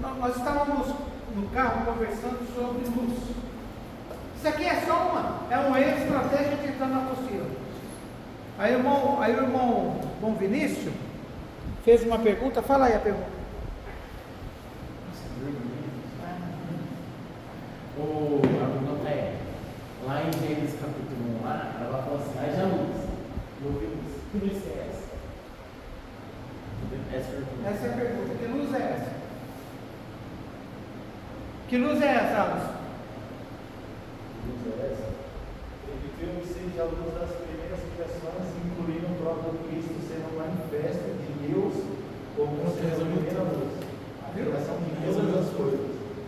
Nós estávamos no carro conversando sobre luz. Isso aqui é só um extra até a gente entrar na apostila. Aí o irmão Bom Vinícius fez uma pergunta. Fala aí a pergunta. A pergunta é, lá em Gênesis capítulo 1, lá, ela fala assim, haja luz. E houve luz. Que luz é essa? Essa é a pergunta. Que luz é essa? Que luz é essa, Alice? Que luz é essa? Ele criou que seja a luz das primeiras criações, incluindo o próprio Cristo sendo manifesto de Deus como sendo a primeira luz. A criação de todas as coisas.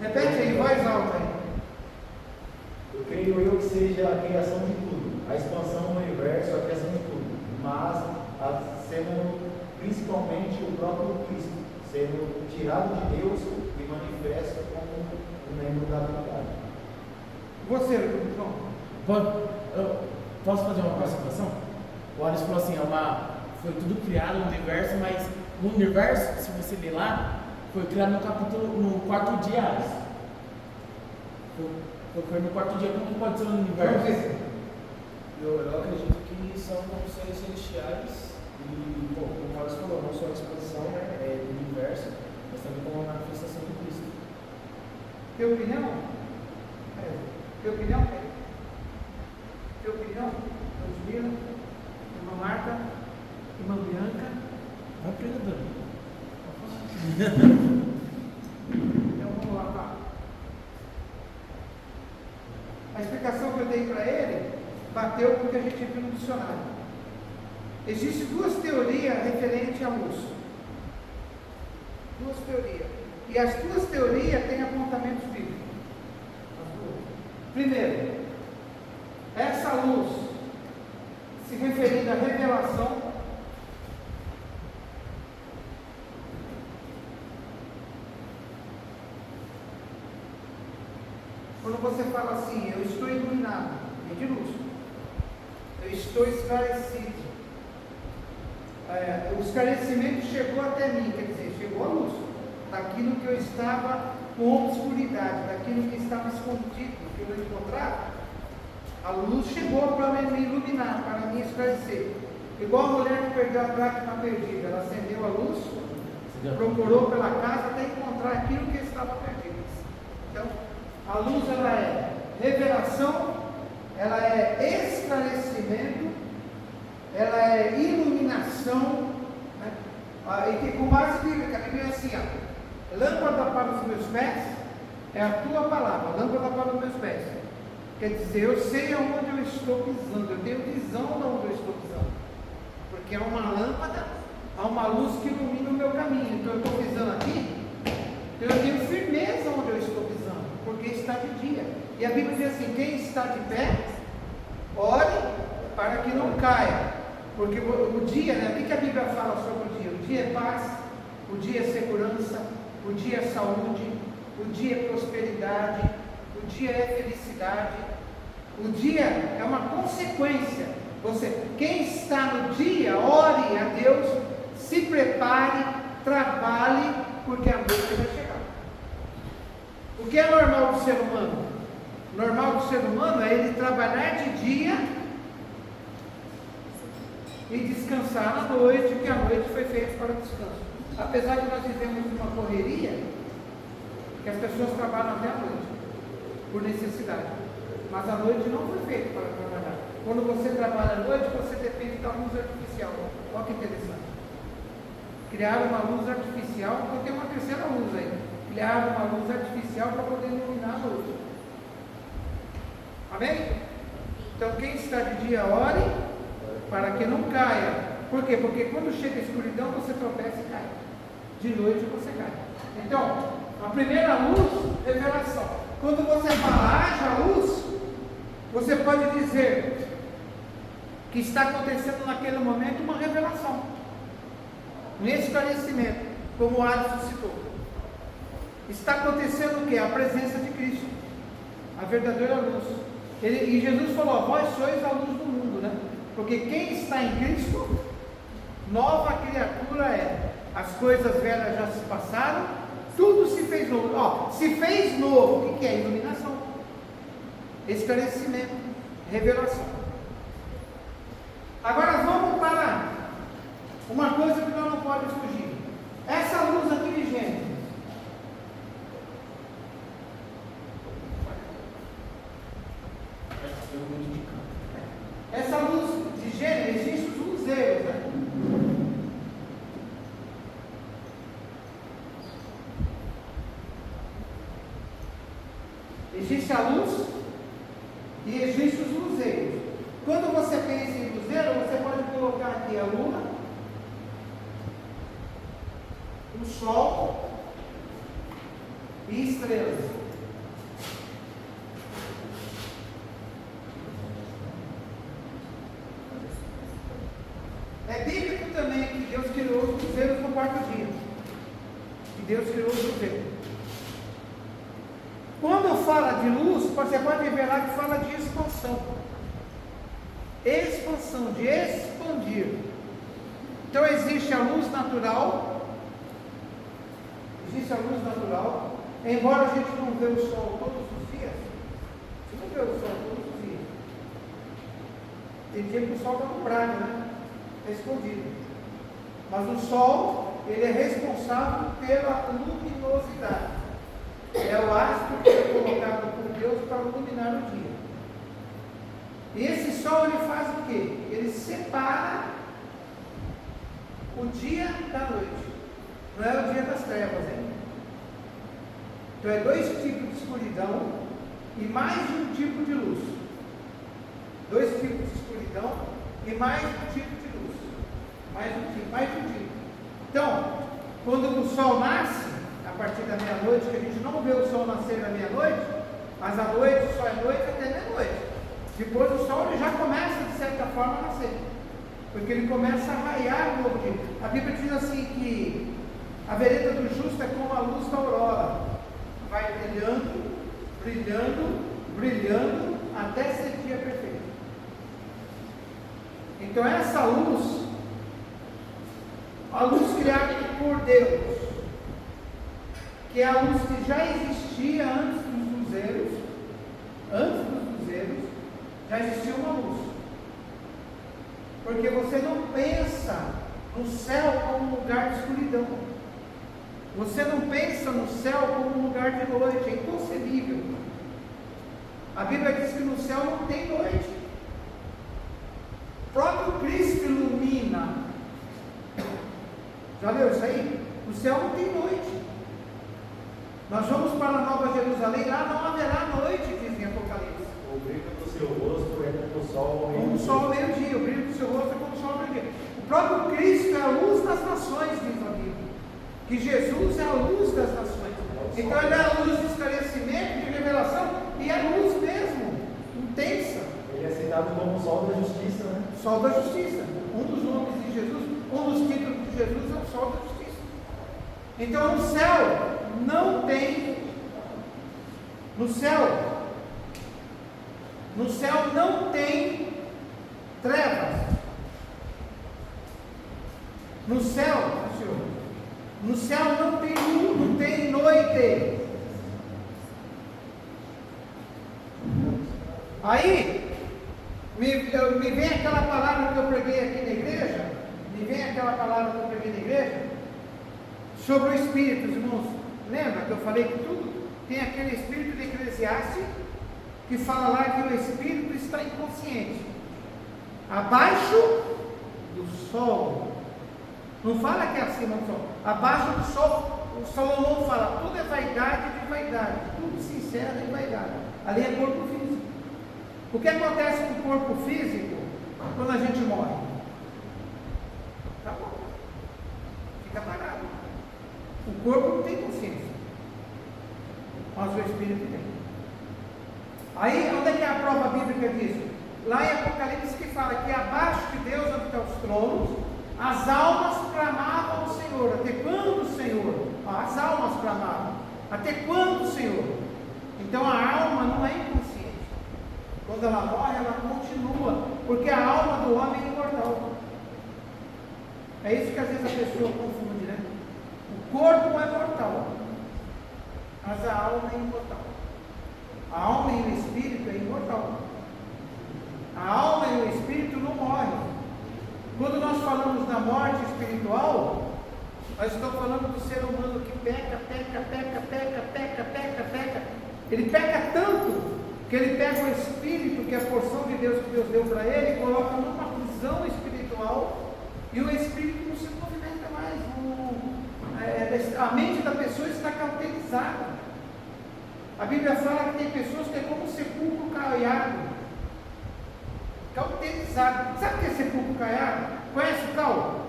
Repete aí, voz alta aí. Eu creio eu que seja a criação de tudo, a expansão do universo, a criação de tudo, mas sendo principalmente o próprio Cristo, sendo tirado de Deus e manifesto como um membro da Trindade. Você, João. Posso fazer uma participação? O Alisson falou assim, foi tudo criado no universo, mas o universo, se você ler lá, foi criado no quarto dia, Alisson. Foi no quarto dia. Como que pode ser o universo? Eu acredito que são seres celestiais e, como o Carlos falou, não só a expansão do universo, mas também como a manifestação de Cristo. Tua opinião? Tua opinião? Tua opinião? Ludmila, irmã Marta, irmã Bianca. Vai pregador. Então vamos lá, tá? A explicação que eu dei para ele bateu com o que a gente viu no dicionário. Existem duas teorias referentes à luz. Duas teorias. E as duas teorias têm apontamentos bíblicos. As duas. Primeiro, essa luz, se referindo à revelação, quando você fala assim, eu estou iluminado, é de luz, eu estou esclarecido, o esclarecimento chegou até mim, quer dizer, chegou a luz, daquilo que eu estava com obscuridade, daquilo que estava escondido, que eu não encontrava, a luz chegou para me iluminar, para me esclarecer. Igual a mulher que perdeu a dracma perdida, ela acendeu a luz, procurou pela casa até encontrar aquilo que estava perdido. Então, a luz, ela é revelação, ela é esclarecimento, ela é iluminação, né? E que com base bíblica, a Bíblia é assim, lâmpada para os meus pés é a tua palavra, lâmpada para os meus pés. Quer dizer, eu sei aonde eu estou pisando, eu tenho visão de onde eu estou pisando, porque há uma lâmpada, há uma luz que ilumina o meu caminho. Então eu estou pisando aqui, então eu tenho firmeza onde eu estou pisando, porque está de dia. E a Bíblia diz assim, quem está de pé, ore para que não caia, porque o dia, né? O que a Bíblia fala sobre o dia? O dia é paz, o dia é segurança, o dia é saúde, o dia é prosperidade, o dia é felicidade, o dia é uma consequência. Quem está no dia, ore a Deus, se prepare, trabalhe, porque a noite vai chegar. O que é normal do ser humano? Normal do ser humano é ele trabalhar de dia e descansar à noite, porque a noite foi feita para descanso. Apesar de nós vivemos uma correria, que as pessoas trabalham até a noite, por necessidade. Mas a noite não foi feita para trabalhar. Quando você trabalha à noite, você depende da luz artificial. Olha que interessante. Criaram uma luz artificial, porque tem uma terceira luz aí. Criaram uma luz artificial para poder iluminar a noite. Amém? Então quem está de dia, ore para que não caia. Por quê? Porque quando chega a escuridão, você tropeça e cai. De noite você cai. Então, a primeira luz, revelação. Quando você fala, haja luz, você pode dizer que está acontecendo naquele momento uma revelação, um esclarecimento, como o Alisson citou. Está acontecendo o que? A presença de Cristo, a verdadeira luz. E Jesus falou, vós sois a luz do mundo, né? Porque quem está em Cristo, nova criatura é. As coisas velhas já se passaram, tudo se fez Ó, se fez novo, o que é? Iluminação, esclarecimento, revelação. Agora vamos para uma coisa que nós não podemos fugir. Essa luz aqui de Gênesis. Essa luz de Gênesis, existe os luzeiros, né? Existe a luz e existe os luzeiros. Quando você pensa em luzeiro, você pode colocar aqui a lua, o sol e estrelas. É bíblico também que Deus criou os luzeiros no quarto dia. Que Deus criou os luzeiros. Quando fala de luz, você pode ver lá que fala de expansão. Expansão, de expandir. Então existe a luz natural. Existe a luz natural. Embora a gente não vê o sol todos os dias. Você não vê o sol todos os dias. Tem dia que o sol está no prazo, né? É escondido. Mas o sol, ele é responsável pela luminosidade. É o astro que é colocado por Deus para iluminar o dia. E esse sol, ele faz o quê? Ele separa o dia da noite. Não é o dia das trevas, hein? Então é 2 tipos de escuridão e mais de um tipo de luz. 2 tipos de escuridão e mais de um tipo de luz. Mais de um tipo. Então, quando o sol nasce, a partir da meia-noite, que a gente não vê o sol nascer na meia-noite, mas à noite só é noite até meia-noite. Depois o sol ele já começa, de certa forma, a nascer, porque ele começa a raiar o novo dia. A Bíblia diz assim que a vereda do justo é como a luz da aurora, vai brilhando, brilhando, brilhando, até ser dia perfeito. Então essa luz, a luz criada por Deus, que é a luz que já existia antes dos luzeiros, já existia uma luz. Porque você não pensa no céu como um lugar de escuridão. Você não pensa no céu como um lugar de noite, é inconcebível. A Bíblia diz que no céu não tem noite. O próprio Cristo ilumina. Já leu isso aí? No céu não tem noite. Nós vamos para a Nova Jerusalém, lá não haverá noite, diz em Apocalipse. O brilho do seu rosto é como o sol ao Como o sol ao meio-dia, o brilho do seu rosto é como o sol ao meio-dia. O próprio Cristo é a luz das nações, diz a Bíblia. Que Jesus é a luz das nações. Então ele é a luz de esclarecimento, de revelação, e é luz mesmo, intensa. Ele é citado como o sol da justiça, né? Sol da justiça. Um dos nomes de Jesus, um dos títulos de Jesus é o sol da justiça. Então no céu não tem, no céu não tem trevas. No céu não tem luz, não tem noite. Aí me vem aquela palavra que eu preguei aqui na igreja, sobre o Espírito, irmãos. Lembra que eu falei que tudo tem aquele Espírito de Eclesiastes, que fala lá que o Espírito está inconsciente, abaixo do sol. Não fala que é acima do sol, abaixo do sol. O Salomão fala, tudo é vaidade de vaidade, tudo se encerra em vaidade. Ali é corpo físico. O que acontece com o corpo físico quando a gente morre? Tá bom, fica parado. O corpo não tem consciência, mas o Espírito tem. Aí, onde é que é a prova bíblica disso? Lá em Apocalipse, que fala que abaixo de Deus, onde estão os tronos, as almas clamavam ao Senhor. Até quando, Senhor? As almas clamavam. Até quando, Senhor? Então a alma não é inconsciente. Quando ela morre, ela continua, porque a alma do homem é imortal. É isso que às vezes a pessoa confunde, né? O corpo é mortal, mas a alma é imortal. A alma e o espírito é imortal. A alma e o espírito não morrem. Quando nós falamos da morte espiritual, nós estamos falando do ser humano que peca. Ele peca tanto que ele pega o espírito, que é a porção de Deus que Deus deu para ele, e coloca numa prisão espiritual, e o espírito não se movimenta mais. A mente da pessoa está cauterizada. A Bíblia fala que tem pessoas que é como um sepulcro caiado. Cauterizado. Sabe o que é sepulcro caiado? Conhece o cal?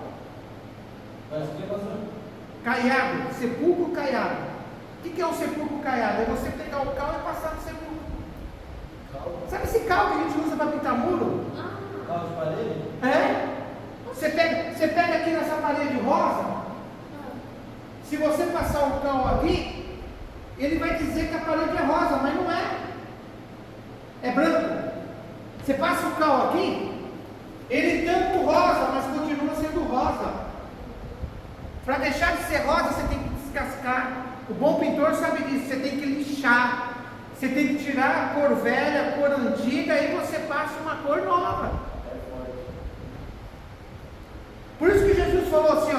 Caiado, sepulcro caiado. O que é um sepulcro caiado? É você pegar o cal e passar no sepulcro. Sabe esse cal que a gente usa para pintar muro? Cal de parede? É? Você pega aqui nessa parede rosa. Se você passar o cal aqui, ele vai dizer que a parede é rosa, mas não é. É branco. Você passa o cal aqui, ele tampa o rosa, mas continua sendo rosa. Para deixar de ser rosa, você tem que descascar. O bom pintor sabe disso. Você tem que lixar. Você tem que tirar a cor velha, a cor antiga, e você passa uma cor nova. Por isso que Jesus falou assim,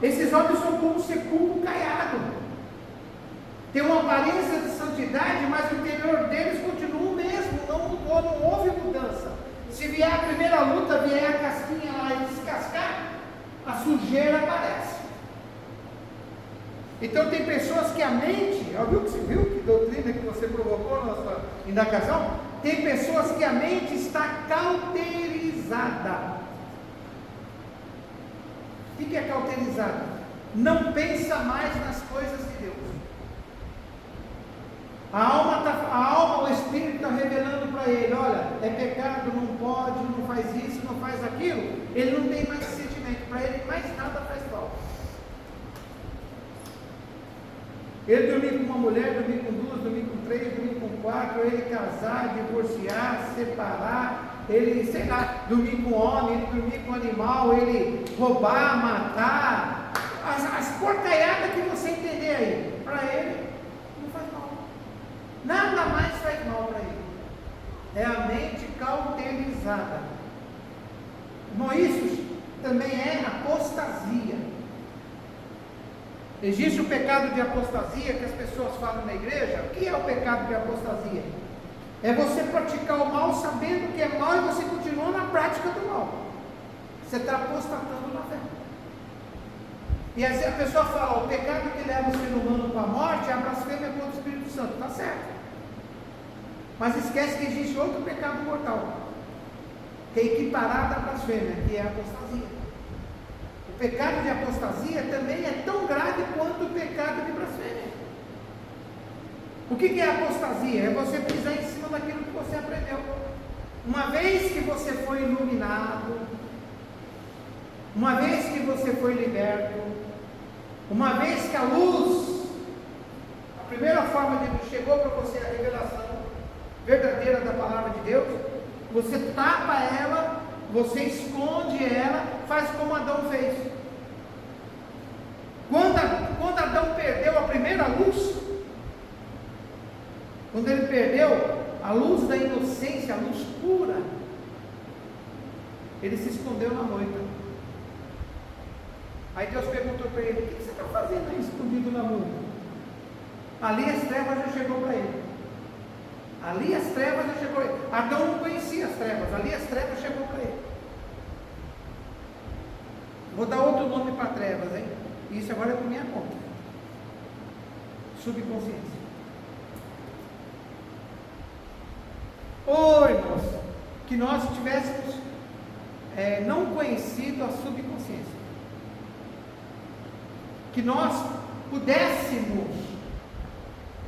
esses homens são como um sepulcro caiado. Tem uma aparência de santidade, mas o interior deles continua o mesmo, não mudou, não houve mudança. Se vier a primeira luta, vier a casquinha lá e descascar, a sujeira aparece. Então tem pessoas que a mente, viu que doutrina que você provocou na sua indagação? Tem pessoas que a mente está cauterizada. O que é cauterizada? Não pensa mais nas coisas de Deus. A alma, o Espírito está revelando para ele, olha, é pecado, não pode, não faz isso, não faz aquilo. Ele não tem mais sentimento, para ele mais nada faz falta. Ele dormir com uma mulher, dormir com duas, dormir com três, dormir com quatro, ele casar, divorciar, separar, ele, dormir com homem, ele dormir com animal, ele roubar, matar, as porcaiadas que você entender aí, para ele não faz mal. Nada mais faz mal para ele. É a mente cauterizada. Irmão, isso também é apostasia. Existe o pecado de apostasia que as pessoas falam na igreja. O que é o pecado de apostasia? É você praticar o mal sabendo que é mal e você continua na prática do mal. Você está apostatando na fé. E assim a pessoa fala, o pecado que leva o ser humano para a morte é a blasfêmia contra o Espírito Santo. Está certo. Mas esquece que existe outro pecado mortal, que é equiparado à blasfêmia, que é a apostasia. O pecado de apostasia também é tão grave quanto o pecado de blasfêmia. O que é apostasia? É você pisar em cima daquilo que você aprendeu. Uma vez que você foi iluminado, uma vez que você foi liberto, uma vez que a luz, a primeira forma de chegou para você a revelação verdadeira da palavra de Deus, você tapa ela, você esconde ela, faz como Adão fez. Quando Adão perdeu a primeira luz, quando ele perdeu a luz da inocência, a luz pura, ele se escondeu na moita. Aí Deus perguntou para ele, o que você está fazendo aí escondido na moita? Ali as trevas já chegou para ele. Ali as trevas já chegou para ele. Adão não conhecia as trevas, ali as trevas chegou para ele. Vou dar outro nome para trevas, hein? Isso agora é por minha conta. Subconsciência. Irmãos, que nós tivéssemos não conhecido a subconsciência. Que nós pudéssemos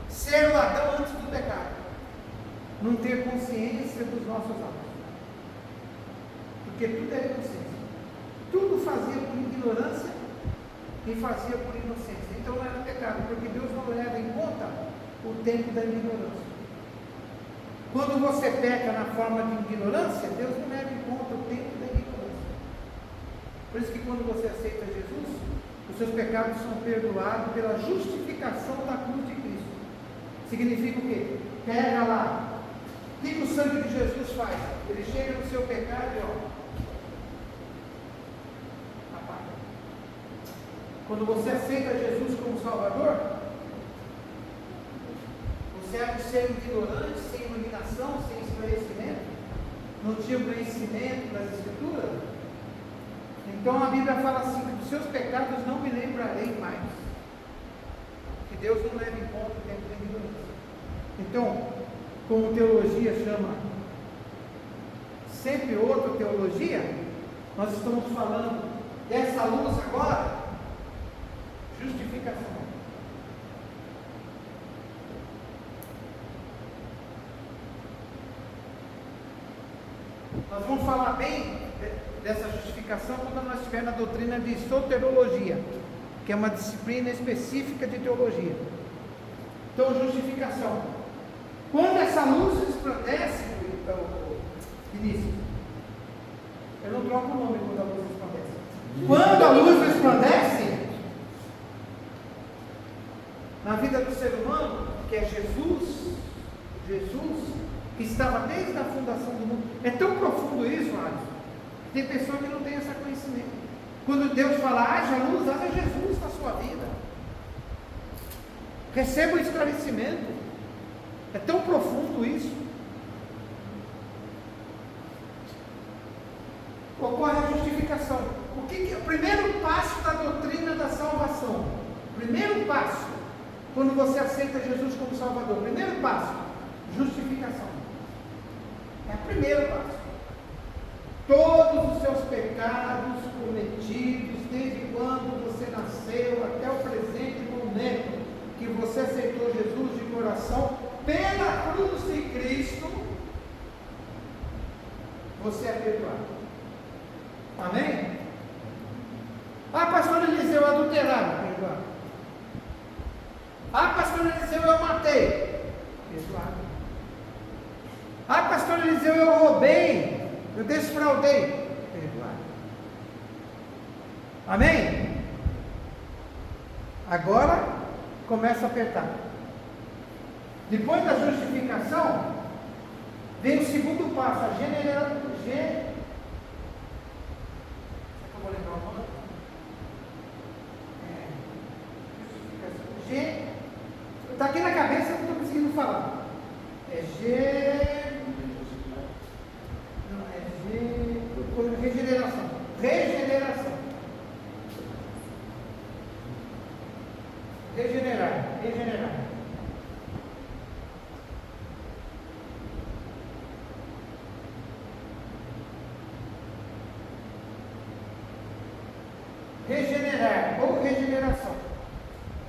ser o Adão antes do pecado. Não ter consciência dos nossos atos. Porque tudo é inocência. Tudo fazia por ignorância e fazia por inocência. Então não era pecado, porque Deus não leva em conta o tempo da ignorância. Quando você peca na forma de ignorância, Deus não leva em conta o tempo da ignorância. Por isso que quando você aceita Jesus, os seus pecados são perdoados pela justificação da cruz de Cristo. Significa o quê? Pega lá. O que o sangue de Jesus faz? Ele chega no seu pecado e apaga. Quando você aceita Jesus como Salvador, você é um ser ignorante, sem iluminação, sem esclarecimento, não tinha o conhecimento das Escrituras. Então a Bíblia fala assim, que dos seus pecados não me lembrarei mais. Que Deus não leva em conta o tempo da ignorância. Então, como teologia chama sempre outra teologia, nós estamos falando dessa luz agora, justificação. Nós vamos falar bem dessa justificação quando nós estivermos na doutrina de soteriologia, que é uma disciplina específica de teologia. Então, justificação. Quando essa luz resplandece, Vinícius, eu não troco o nome quando a luz resplandece. Quando a luz resplandece na vida do ser humano, que é Jesus, que estava desde a fundação do mundo. É tão profundo isso, Alisson. Tem pessoa que não tem esse conhecimento. Quando Deus fala, haja luz, haja Jesus na sua vida. Receba o esclarecimento. É tão profundo isso. Ocorre a justificação. O que é o primeiro passo da doutrina da salvação? Primeiro passo, quando você aceita Jesus como Salvador. Primeiro passo, justificação. É o primeiro passo. Todos os seus pecados cometidos, desde quando você nasceu até o presente momento que você aceitou Jesus de coração, pela cruz de Cristo, você é perdoado. Amém? Ah, pastor Eliseu, adulterado, perdoado. Ah, pastor Eliseu, eu matei, perdoado. Ah, pastor Eliseu, eu roubei, eu desfraudei, perdoado. Amém? Agora começa a apertar. Depois da justificação, vem o segundo passo, a generalização. Eu vou lembrar o nome? Está aqui na cabeça, eu não estou conseguindo falar. Regeneração. Regenerar. Regenerar ou regeneração.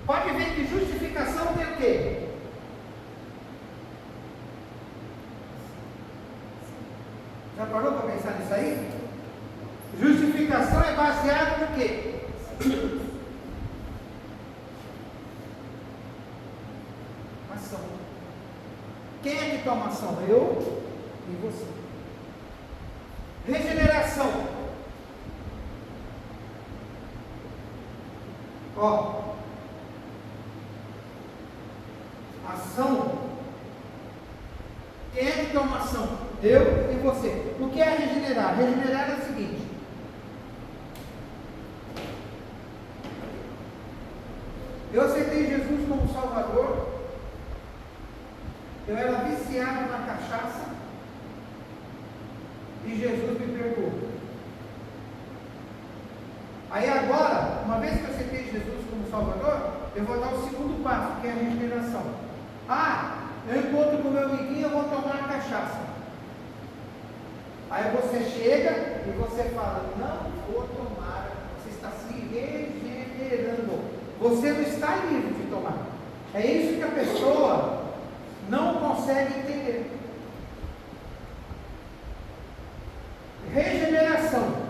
Pode ver que justificação tem o quê? Já parou para pensar nisso aí? Justificação é baseada no quê? Ação. Quem é que toma ação? Eu e você. Regeneração. Ação. Quem é que toma ação? Eu e você. O que é regenerar? Regenerar é o seguinte: eu aceitei Jesus como Salvador, eu era viciado na cachaça e Jesus me perdoou. Aí agora, uma vez que eu aceitei Jesus como Salvador, eu vou dar o segundo passo, que é a regeneração. Eu encontro com o meu amiguinho, eu vou tomar a cachaça. Aí você chega e você fala, não vou tomar, você está se regenerando. Você não está livre de tomar. É isso que a pessoa não consegue entender. Regeneração.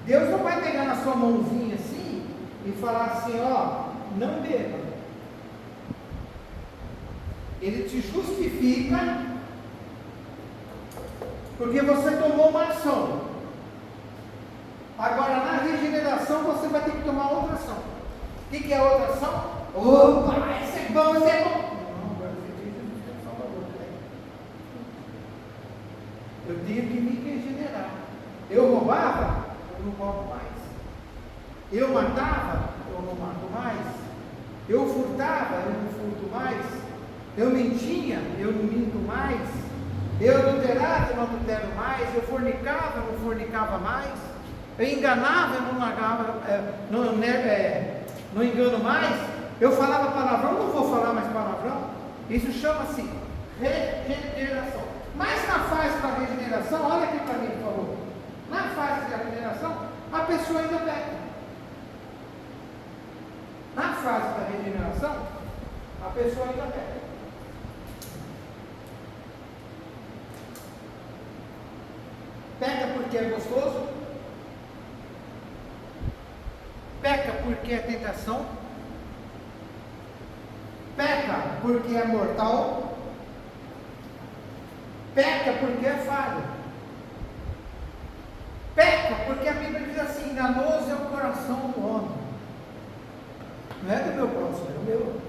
Deus não vai pegar na sua mãozinha assim e falar assim, não beba. Ele te justifica porque você tomou uma ação. Agora, na regeneração, você vai ter que tomar outra ação. O que é outra ação? Opa, essa é bom, isso é bom. Não, agora você diz Jesus é o Salvador. Eu tinha que me regenerar. Eu roubava, eu não roubo mais. Eu matava, eu não mato mais. Eu furtava, eu não furto mais. Eu mentia, eu não minto mais. Eu adulterava, eu não adultero mais. Eu fornicava, eu não fornicava mais. Eu enganava, eu não engano mais. Eu falava palavrão, não vou falar mais palavrão. Isso chama-se regeneração. Mas na fase da regeneração, olha aqui para mim, por favor. Na fase da regeneração, a pessoa ainda peca. Na fase da regeneração, a pessoa ainda peca. Peca porque é gostoso. Peca porque é tentação. Peca porque é mortal. Peca porque é falho. Peca porque a Bíblia diz assim: enganoso é o coração do homem. Não é do meu próximo, é do meu.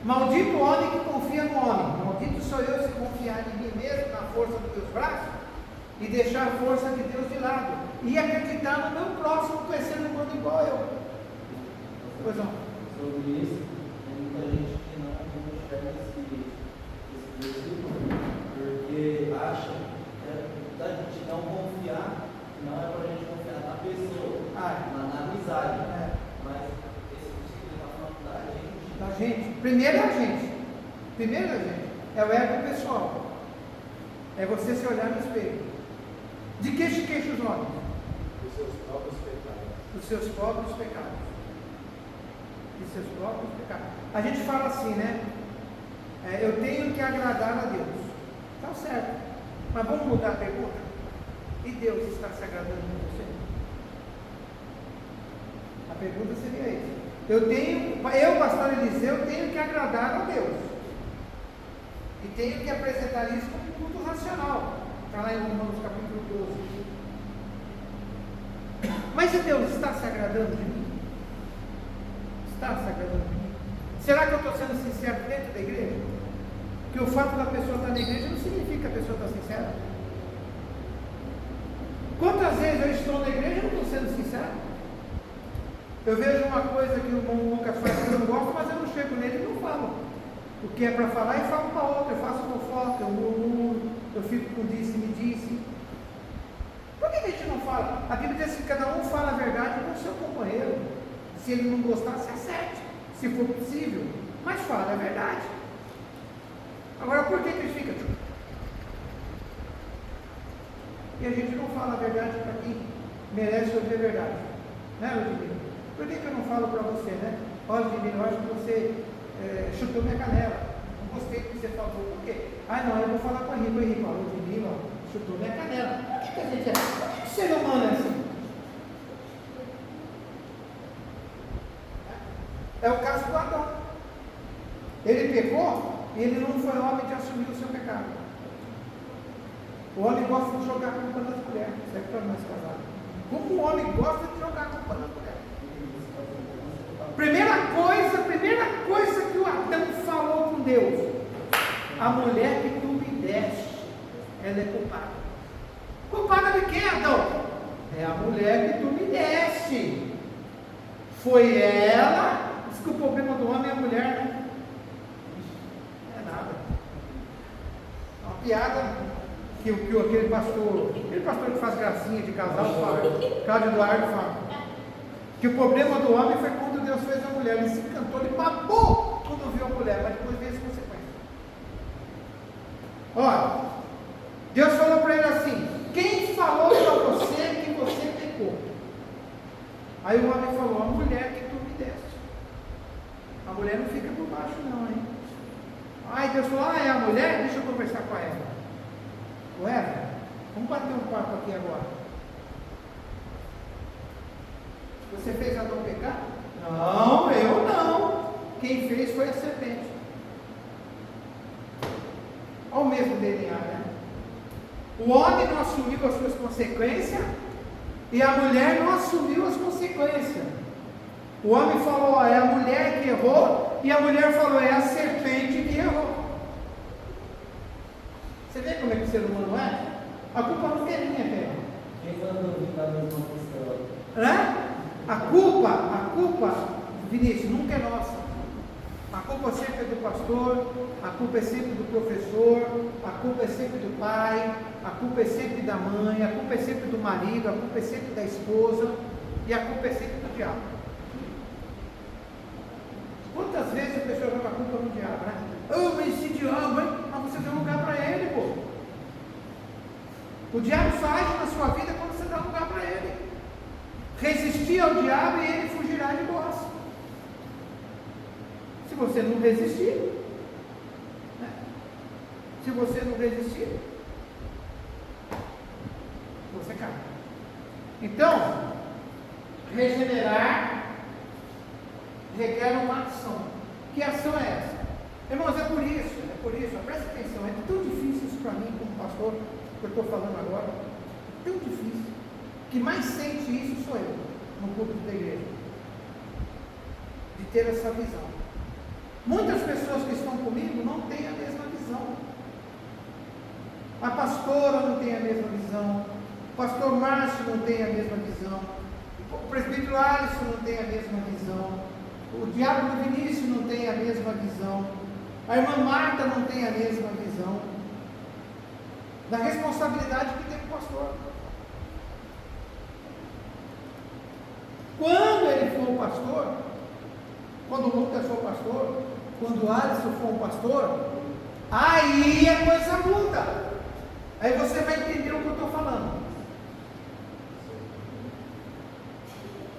Maldito o homem que confia no homem. Maldito sou eu se confiar em mim mesmo, na força dos meus braços, e deixar a força de Deus de lado, e acreditar no meu próximo, conhecendo o mundo igual eu. Pois não. Sobre isso, tem muita gente que não enxerga esse versículo, porque acha que a gente não confiar, não é para a gente confiar na pessoa, na amizade. Mas esse versículo está falando da gente. Primeiro é a gente. É o ego pessoal. É você se olhar no espelho. De que se queixa os homens? Dos seus próprios pecados. Dos seus próprios pecados. De seus próprios pecados. A gente fala assim, né? Eu tenho que agradar a Deus. Está certo. Mas vamos mudar a pergunta? E Deus está se agradando de você? A pergunta seria essa. Eu, pastor Eliseu, tenho que agradar a Deus. E tenho que apresentar isso como culto racional. Está lá em Romanos capítulo 12. Mas se Deus está se agradando de mim? Está se agradando de mim? Será que eu estou sendo sincero dentro da igreja? Que o fato da pessoa estar na igreja não significa que a pessoa está sincera. Quantas vezes eu estou na igreja e não estou sendo sincero? Eu vejo uma coisa que o irmão Lucas faz que eu não gosto, mas eu não chego nele e não falo. O que é para falar e falo para outra. Eu faço fofoca, eu murmuro, eu fico com disse, me disse. Por que a gente não fala? A Bíblia diz assim: cada um fala a verdade com o seu companheiro. Se ele não gostar, se acerte, se for possível. Mas fala a verdade. Agora, por que ele fica? E a gente não fala a verdade para quem merece ouvir a verdade. Né, Ludmila? Por que eu não falo para você, né? Olha, Ludmila, eu acho que você chutou minha canela. Não gostei do que você falou. Por quê? Não, eu vou falar com a Henrique. Henrique, Ludmila, chutou minha canela. Por que a gente Por que o ser humano é assim? É o caso do Adão. Ele pecou e ele não foi homem de assumir o seu pecado. O homem gosta de jogar a culpa nas mulheres. Serve para nós casados. Como o homem gosta de jogar a culpa nas mulheres. Primeira coisa que o Adão falou com Deus: a mulher que tu me deste, ela é culpada. Culpada de quê, Adão? É a mulher que tu me deste. Foi ela. Diz que o problema do homem é a mulher, né? Não é nada. Uma piada que aquele pastor que faz gracinha de casal fala, Cláudio Eduardo fala, que o problema do homem foi quando Deus fez a mulher. Ele se encantou, ele babou quando viu a mulher, mas depois veio as consequências. Olha, Deus falou para ele assim: quem falou para você que você pecou? Aí o homem falou: a mulher que tu me deste. A mulher não fica por baixo não, hein? Aí Deus falou: é a mulher? Deixa eu conversar com ela. Eva, vamos bater um papo aqui agora. Você fez Adão pecar? Não, eu não. Quem fez foi a serpente. Olha o mesmo DNA, né? O homem não assumiu as suas consequências e a mulher não assumiu as consequências. O homem falou: é a mulher que errou, E a mulher falou: é a serpente que errou. Você vê como é que o ser humano é? A culpa não é minha, velho. Quem mandou vir na mesma questão? Né? A culpa, Vinícius, nunca é nossa. A culpa sempre é do pastor, a culpa é sempre do professor, a culpa é sempre do pai, a culpa é sempre da mãe, a culpa é sempre do marido, a culpa é sempre da esposa e a culpa é sempre do diabo. Quantas vezes a pessoa joga a culpa no diabo, né? Oh, mas esse diabo, hein? Mas você dá um lugar para ele, pô. O diabo só age na sua vida quando você dá um lugar para ele. Resistir ao diabo e ele fugirá de vós. Se você não resistir, né? Se você não resistir, você cai. Então, regenerar requer uma ação. Que ação é essa? Irmãos, é por isso, presta atenção, é tão difícil isso para mim como pastor, que eu estou falando agora, é tão difícil. Que mais sente isso sou eu, no público da igreja, de ter essa visão. Muitas pessoas que estão comigo não têm a mesma visão. A pastora não tem a mesma visão, o pastor Márcio não tem a mesma visão, o presbítero Alisson não tem a mesma visão, o diácono Vinícius não tem a mesma visão, a irmã Marta não tem a mesma visão da responsabilidade que tem o pastor. Quando ele for um pastor, quando o Lucas for pastor, quando o Alisson for um pastor, aí a coisa muda. Aí você vai entender o que eu estou falando.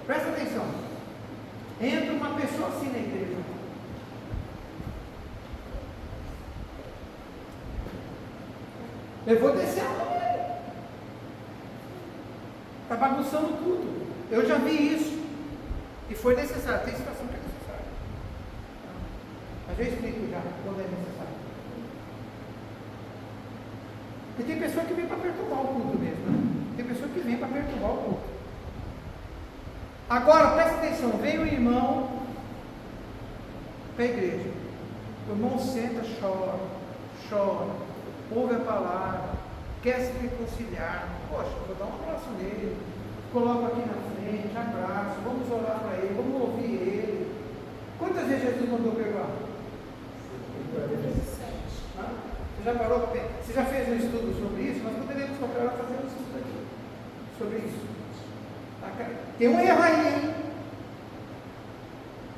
Presta atenção. Entra uma pessoa assim na igreja. Eu vou descer a mão nele. Está bagunçando tudo. Eu já vi isso. E foi necessário. Tem situação que é necessária. Mas eu explico já quando é necessário. E tem pessoa que vem para perturbar o culto mesmo. Né? Tem pessoa que vem para perturbar o culto. Agora, presta atenção. Vem o irmão para a igreja. O irmão senta, chora, ouve a palavra, quer se reconciliar. Poxa, vou dar um abraço nele. Coloco aqui na frente, abraço, vamos orar para ele, vamos ouvir ele. Quantas vezes Jesus mandou perdoar? Você já parou para pensar? Você já fez um estudo sobre isso? Nós poderíamos qualquer hora fazer um estudo aqui sobre isso. Tem um erro aí, hein?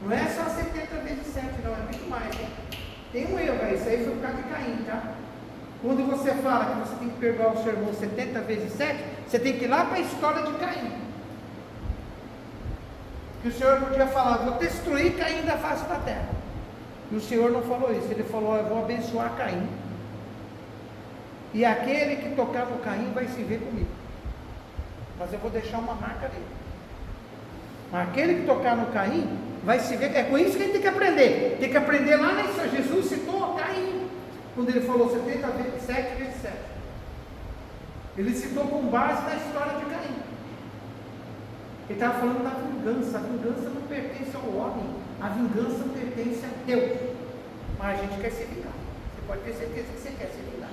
Não é só 70 vezes 7, não, é muito mais, hein? Tem um erro aí, isso aí foi por causa de Caim, tá? Quando você fala que você tem que perdoar o seu irmão 70 vezes 7, você tem que ir lá para a história de Caim. Que o Senhor podia falar: vou destruir Caim da face da terra. E o Senhor não falou isso, ele falou: eu vou abençoar Caim. E aquele que tocar no Caim vai se ver comigo. Mas eu vou deixar uma marca dele. Mas aquele que tocar no Caim vai se ver. É com isso que a gente tem que aprender. Tem que aprender lá na história. Jesus citou Caim, quando ele falou 70 vezes 7 vezes 7. Ele citou com base na história de Caim. Ele estava falando da vingança. A vingança não pertence ao homem. A vingança pertence a Deus. Mas a gente quer se vingar. Você pode ter certeza que você quer se vingar.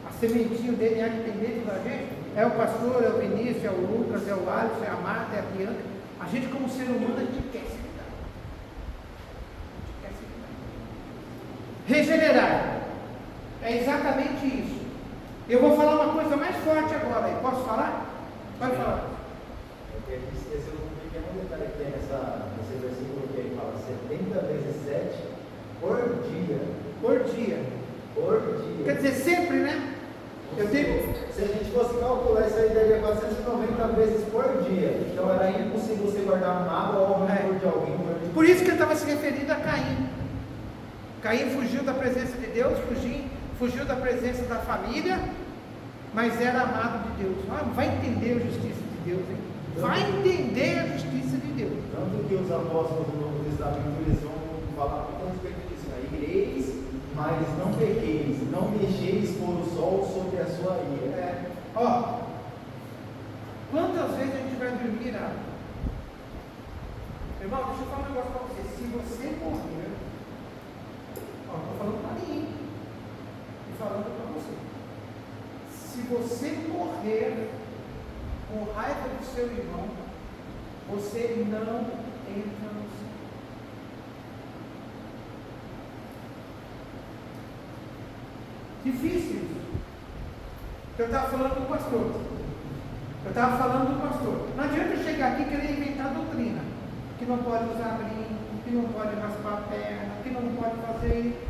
A sementinha, o DNA que tem dentro da gente é o pastor, é o Vinícius, é o Lucas, é o Alisson, é a Marta, é a Bianca. A gente, como ser humano, a gente quer se vingar. A gente quer se vingar. Regenerar é exatamente isso. Eu vou falar uma coisa mais forte agora aí. Posso falar? Pode falar. A gente esqueceu um pequeno detalhe que tem nesse versículo que ele fala 70 vezes 7 por dia. Por dia. Por dia. Quer dizer, sempre, né? Eu tenho... Se a gente fosse calcular, isso aí daria 490 vezes por dia. Então era impossível você guardar mágoa ou rancor de alguém. Por isso que ele estava se referindo a Caim. Caim fugiu da presença de Deus, fugiu da presença da família, mas era amado de Deus. Vai entender a justiça de Deus, hein? Vai entender a justiça de Deus. Tanto que os apóstolos do Novo Testamento eles vão falar a respeito disso, né? Ireis, mas não pequeis, não mexeis por o sol sobre a sua ira. Ó, quantas vezes a gente vai dormir irado? Irmão, deixa eu falar um negócio para você. Se você morrer você morrer com raiva do seu irmão, você não entra no céu. Difícil isso. Eu estava falando do pastor. Não adianta eu chegar aqui e querer inventar doutrina. Que não pode usar brinco, que não pode raspar a perna, que não pode fazer.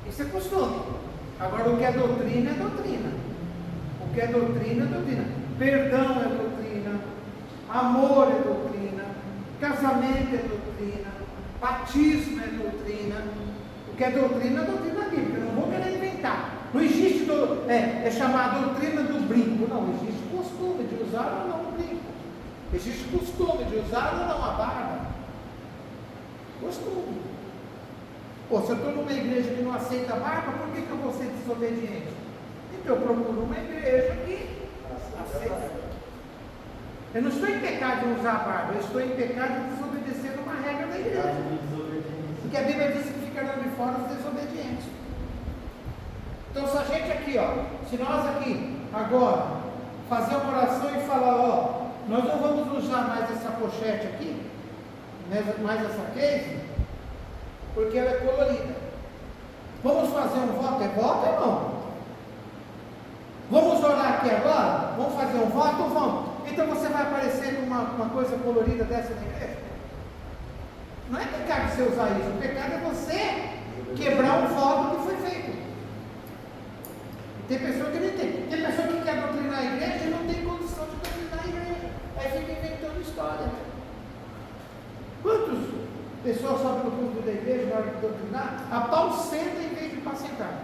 Isso é costume. Agora, o que é doutrina é doutrina. O que é doutrina é doutrina. Perdão é doutrina. Amor é doutrina. Casamento é doutrina. Batismo é doutrina. O que é doutrina bíblica. Eu não vou querer inventar. Não existe é chamar doutrina do brinco. Não, existe costume de usar ou não o brinco. Existe costume de usar ou não a barba. Costume. Pô, se eu estou numa igreja que não aceita a barba, por que eu vou ser desobediente? Então eu procuro uma igreja que aceita. Eu não estou em pecado de usar a barba, eu estou em pecado de desobedecer uma regra da igreja. Porque a Bíblia diz que ficarão de fora os desobedientes. Então, se a gente aqui, se nós aqui, agora, fazer uma oração e falar, nós não vamos usar mais essa pochete aqui, mais essa case, porque ela é colorida. Vamos fazer um voto? É voto ou não? Vamos orar aqui agora? Vamos fazer um voto? Vamos. Então você vai aparecer com uma coisa colorida dessa na igreja? Não é pecado você usar isso. O pecado é você quebrar um voto que foi feito. Tem pessoa que não entende. Tem pessoa que quer doutrinar a igreja e não tem condição de doutrinar a igreja. Aí fica inventando história. Quantas pessoas sobem no púlpito da igreja na hora de doutrinar? A pau senta em vez de para sentar.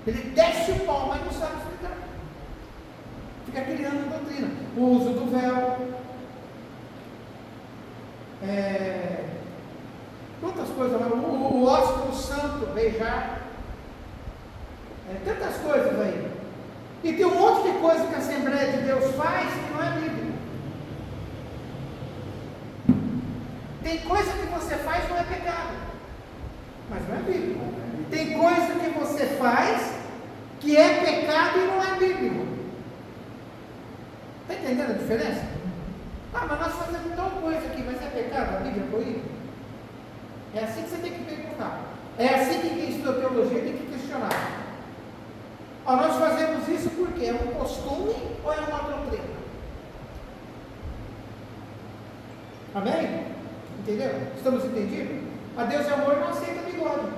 Ele desce o pau, mas não sabe explicar. Fica criando doutrina. O uso do véu. Quantas coisas, o ósculo santo, beijar. Tantas coisas aí. E tem um monte de coisa que a Assembleia de Deus faz que não é bíblico. Tem coisa que você faz que não é pecado, mas não é bíblico. Tem coisa que você faz que é pecado e não é bíblico. Está entendendo a diferença? Mas nós fazemos tal coisa aqui, mas é pecado? A Bíblia proíbe? É assim que você tem que perguntar. É assim que quem estuda teologia tem que questionar. Nós fazemos isso porque é um costume ou é uma doutrina? Amém? Entendeu? Estamos entendidos? A Deus é amor, não aceita bigode.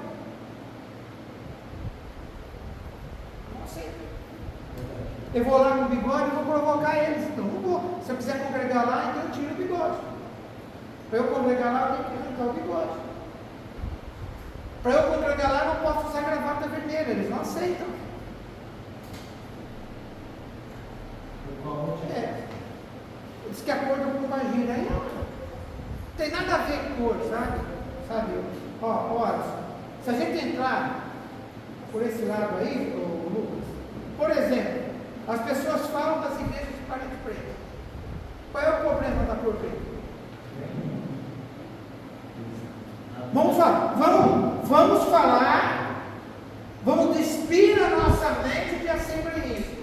Não aceita. Eu vou lá com o bigode e vou provocar eles. Então não vou. Se eu quiser congregar lá, então eu tiro o bigode. Para eu congregar lá, eu tenho que arrancar o bigode. Para eu congregar lá, eu não posso usar gravata vermelha. Eles não aceitam. Diz que a cor do pombagira aí não tem nada a ver com cor, sabe? Olha, se a gente entrar por esse lado aí, Lucas, por exemplo, as pessoas falam das igrejas de parede preta. Qual é o problema da cor preta? Vamos falar, vamos despir a nossa mente de assembleísmo.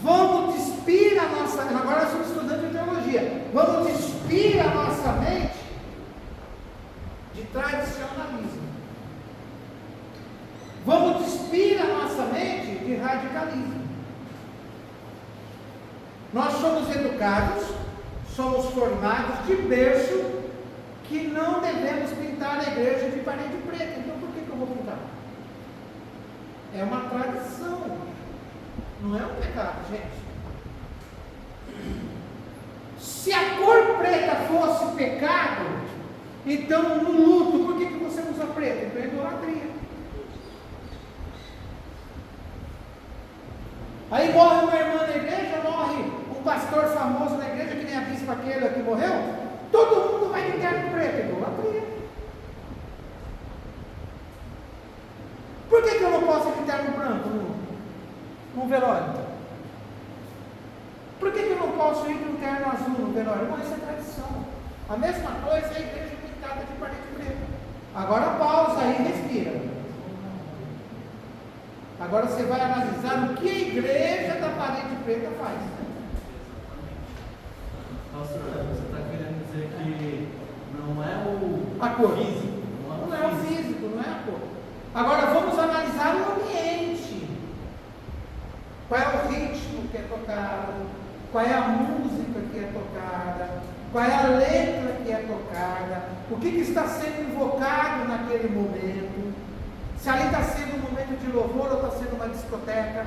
Vamos despir a nossa, agora nós somos estudantes de teologia, vamos despir a nossa mente de tradicionalismo. Vamos despir a nossa mente de radicalismo. Nós somos educados, somos formados de berço que não devemos pintar a igreja de parede preta. Então por que eu vou pintar? É uma tradição, não é um pecado, gente. Se a cor preta fosse pecado, então no luto, por que você usa preto? Então é idolatria. Aí morre uma irmã na igreja, morre um pastor famoso na igreja, que nem a bispa aquele que morreu, todo mundo vai de terno preto, idolatria. Por que eu não posso ir de terno branco no velório? Por que eu não posso ir de um terno azul no velório? Não, isso é tradição. A mesma coisa é a igreja pintada de parede preta. Agora pausa aí e respira. Agora você vai analisar o que a igreja da parede preta faz. Pastor, você está querendo dizer que não é o A cor. físico? Não é o físico, não é a cor. Agora vamos analisar o ambiente. Qual é o ritmo que é tocado? Qual é a música que é tocada? Qual é a letra que é tocada? O que está sendo invocado naquele momento? Se ali está sendo um momento de louvor ou está sendo uma discoteca?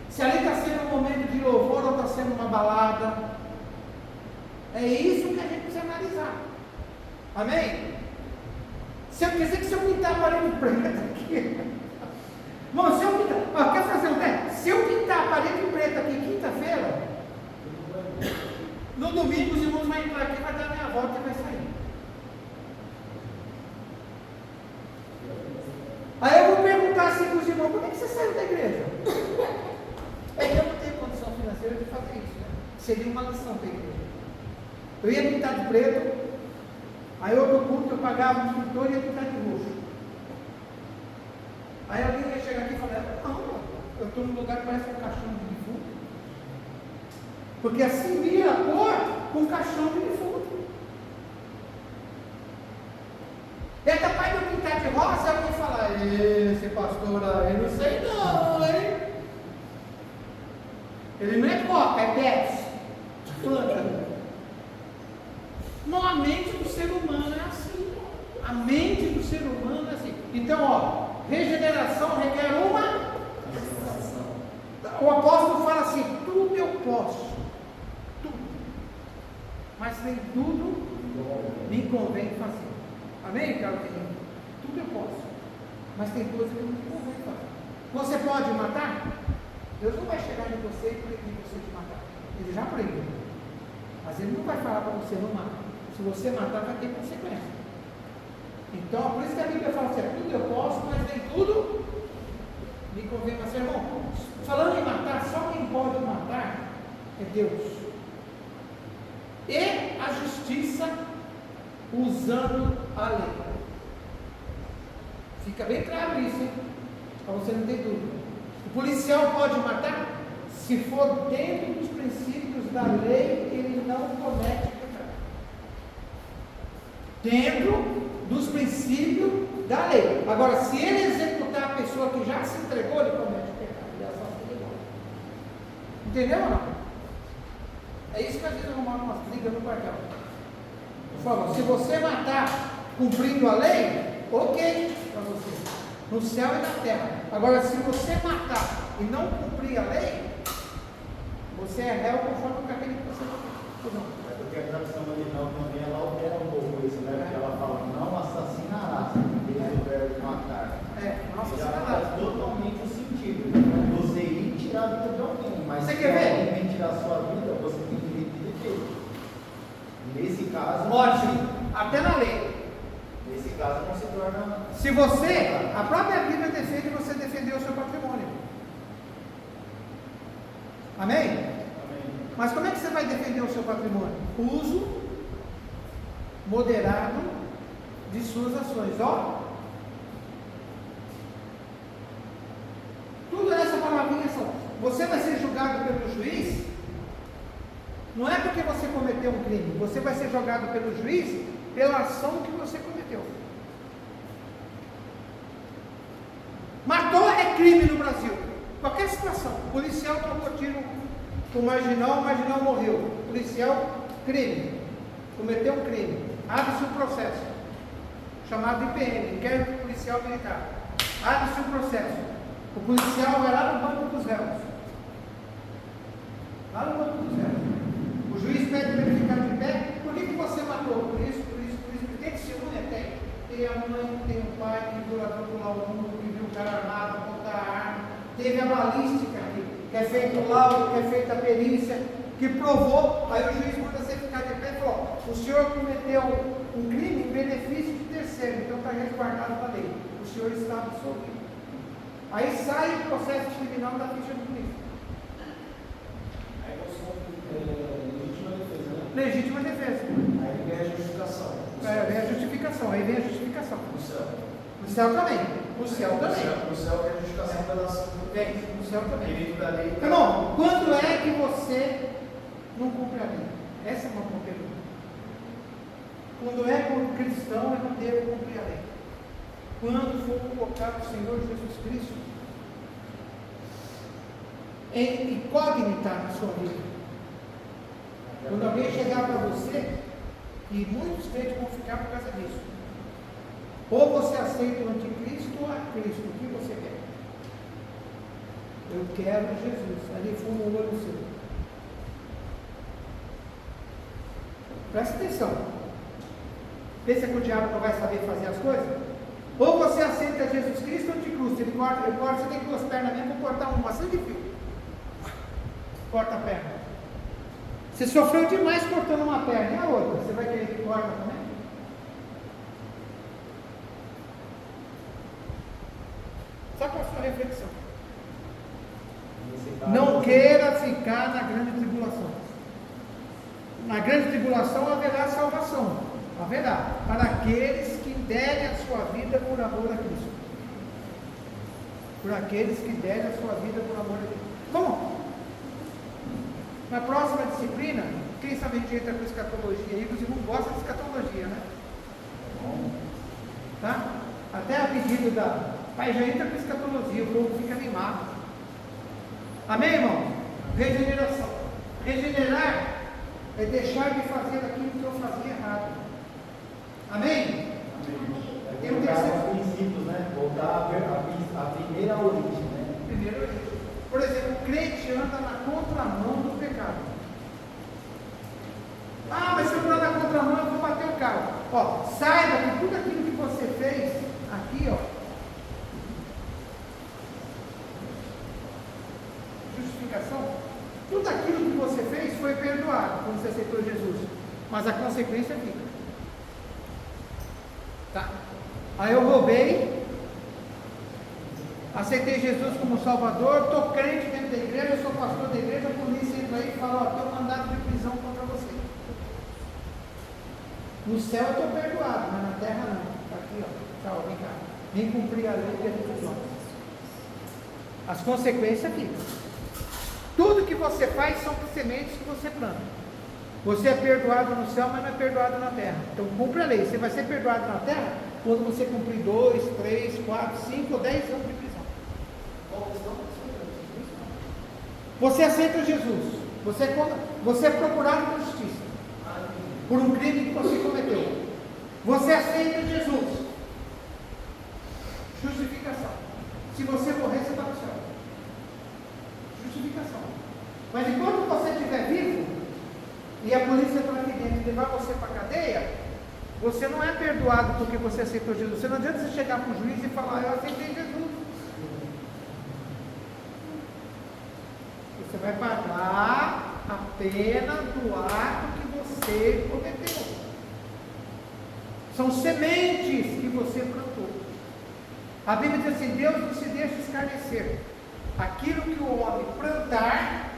Se ali está sendo um momento de louvor ou está sendo uma balada? É isso que a gente precisa analisar. Amém? Quer dizer que se eu pintar a parede preta aqui, bom, se eu pintar, quer fazer um teste? Se eu pintar a parede preta aqui quinta-feira, no domingo os irmãos vão entrar aqui, vai dar a minha volta e vai sair. Aí eu vou perguntar assim para os irmãos, por que você saiu da igreja? Aí eu não tenho condição financeira de fazer isso, né? Seria uma lição para a igreja. Eu ia pintar de preto, aí outro culto eu pagava um pintor e ia pintar de roxo. Aí alguém ia chegar aqui e falar, não, eu estou num lugar que parece um caixão de defunto. Porque assim vira a cor com caixão de defunto. É capaz de eu pintar de rosa, alguém falar, esse pastor aí, não sei não, hein? Ele não é coca, é Pepsi. Fanta. Não, a mente do ser humano é assim. A mente do ser humano é assim. Então, ó, regeneração requer uma. O apóstolo fala assim: tudo eu posso, tudo, mas nem tudo me convém fazer. Amém, Carolina? Tudo eu posso, mas tem coisa que não me convém fazer. Você pode matar? Deus não vai chegar em você e proibir você de matar. Ele já proibiu. Mas ele não vai falar para você não matar. Se você matar, vai ter consequência. Então, por isso que a Bíblia fala assim: tudo eu posso, mas nem tudo me convém fazer. Irmão, falando em matar, só quem pode matar é Deus. E a justiça usando a lei. Fica bem claro isso, hein? Para você não ter dúvida. O policial pode matar se for dentro dos princípios da lei, ele não comete pecado. Dentro dos princípios da lei. Agora, se ele executar a pessoa que já se entregou, ele comete pecado. Ele é assassino. Entendeu ou não? É isso que às vezes eu arrumo umas brigas no quartel. Eu falo, se você matar cumprindo a lei, ok para você. No céu e na terra. Agora, se você matar e não cumprir a lei, você é réu conforme o capítulo que você fez. Não. É porque a tradução original também ela altera um pouco isso, né? Porque ela fala, não assassinarás, desde o verbo matar. Não Já assassinarás. faz totalmente o sentido. Você ir tirar a vida de alguém, mas Você se quer ver? alguém vem tirar a sua vida, você tem direito de defesa. Nesse caso, Pode, até na lei. nesse caso não se torna. Se você, a própria Bíblia defende você defender o seu patrimônio. Amém? Mas como é que você vai defender o seu patrimônio? Uso moderado de suas ações. Ó, tudo nessa palavrinha só. Você vai ser julgado pelo juiz. Não é porque você cometeu um crime. Você vai ser julgado pelo juiz pela ação que você cometeu. Matou é crime no Brasil. Qualquer situação. O policial trocou tiro com o marginal morreu. O policial, crime. Cometeu um crime. Abre-se um processo. Chamado IPM, Inquérito Policial Militar. Abre-se um processo. O policial vai lá no banco dos réus. Lá no banco dos réus. O juiz pede para ele ficar de pé. Por que você matou? Por isso. Tem testemunha? Tem. Tem a mãe, tem o pai, tem o curador do laudo, que viu o cara armado, apontar a arma. Teve a balística, que é feito o laudo, que é feita a perícia, que provou. Aí o juiz manda você ficar de pé e falou: o senhor cometeu um crime em benefício de terceiro, então está resguardado da lei. O senhor está absolvido. Aí sai o processo criminal da ficha do polícia. Aí legítima defesa, né? Legítima defesa. Aí vem a justificação. Vem a justificação, aí vem a justificação. No céu. No céu também. O céu também. O céu é a justificação pela ação O céu também. direito da lei. Irmão, quando é que você não cumpre a lei? Essa é uma boa pergunta. Quando é como cristão, eu não devo cumprir a lei. Quando for colocar o Senhor Jesus Cristo em incógnita na sua vida. Quando alguém chegar para você, e muitos crentes vão ficar por causa disso. Ou você aceita o anticristo ou a Cristo. O que você quer? Eu quero Jesus. Ali foi um olho seu. Presta atenção. Pensa que o diabo não vai saber fazer as coisas? Ou você aceita Jesus Cristo ou anticristo. Ele corta, você tem duas pernas mesmo, vou cortar uma, sangue de fio. Corta a perna. Você sofreu demais cortando uma perna, e a outra? Você vai querer que corta também? Só para a sua reflexão. Não queira ficar na grande tribulação. Na grande tribulação haverá salvação. Haverá. Para aqueles que derem a sua vida por amor a Cristo. Por aqueles que derem a sua vida por amor a Cristo. Vamos. Na próxima disciplina, quem sabe a gente entra com escatologia aí, os irmãos gostam de escatologia, né? Tá? Até a pedido da pai já entra com escatologia, o povo fica animado. Amém, irmão? Regeneração. Regenerar é deixar de fazer aquilo que eu fazia errado. Amém? Tem um terceiro princípios, né? Voltar à primeira origem, né? Primeira origem. Por exemplo, o crente anda na contramão do pecado. Ah, mas se eu andar na contramão, eu vou bater o carro. Ó, saiba que tudo aquilo que você fez aqui, ó, justificação, tudo aquilo que você fez foi perdoado quando você aceitou Jesus. Mas a consequência fica. Tá? Aí eu roubei, aceitei Jesus como Salvador, estou crente dentro da igreja, sou pastor da igreja, a polícia entra aí e fala, ó, tenho mandado de prisão contra você. No céu eu estou perdoado, mas na terra não. Está aqui, ó, tchau, vem cá. Vem cumprir a lei de Deus. As consequências ficam. Tudo que você faz são sementes que você planta. Você é perdoado no céu, mas não é perdoado na terra. Então cumpre a lei. Você vai ser perdoado na terra quando você cumprir 2, 3, 4, 5 ou 10 anos de prisão. Você aceita Jesus. Você é procurado por justiça. Por um crime que você cometeu. Você aceita Jesus. Justificação. Se você morrer, você está no céu. Justificação. Mas enquanto você estiver vivo e a polícia está aqui dentro e levar você para a cadeia, você não é perdoado porque você aceitou Jesus. Você não adianta você chegar para o juiz e falar, eu aceitei Jesus. Você vai pagar a pena do ato que você cometeu. São sementes que você plantou. A Bíblia diz assim, Deus não se deixa escarnecer. Aquilo que o homem plantar,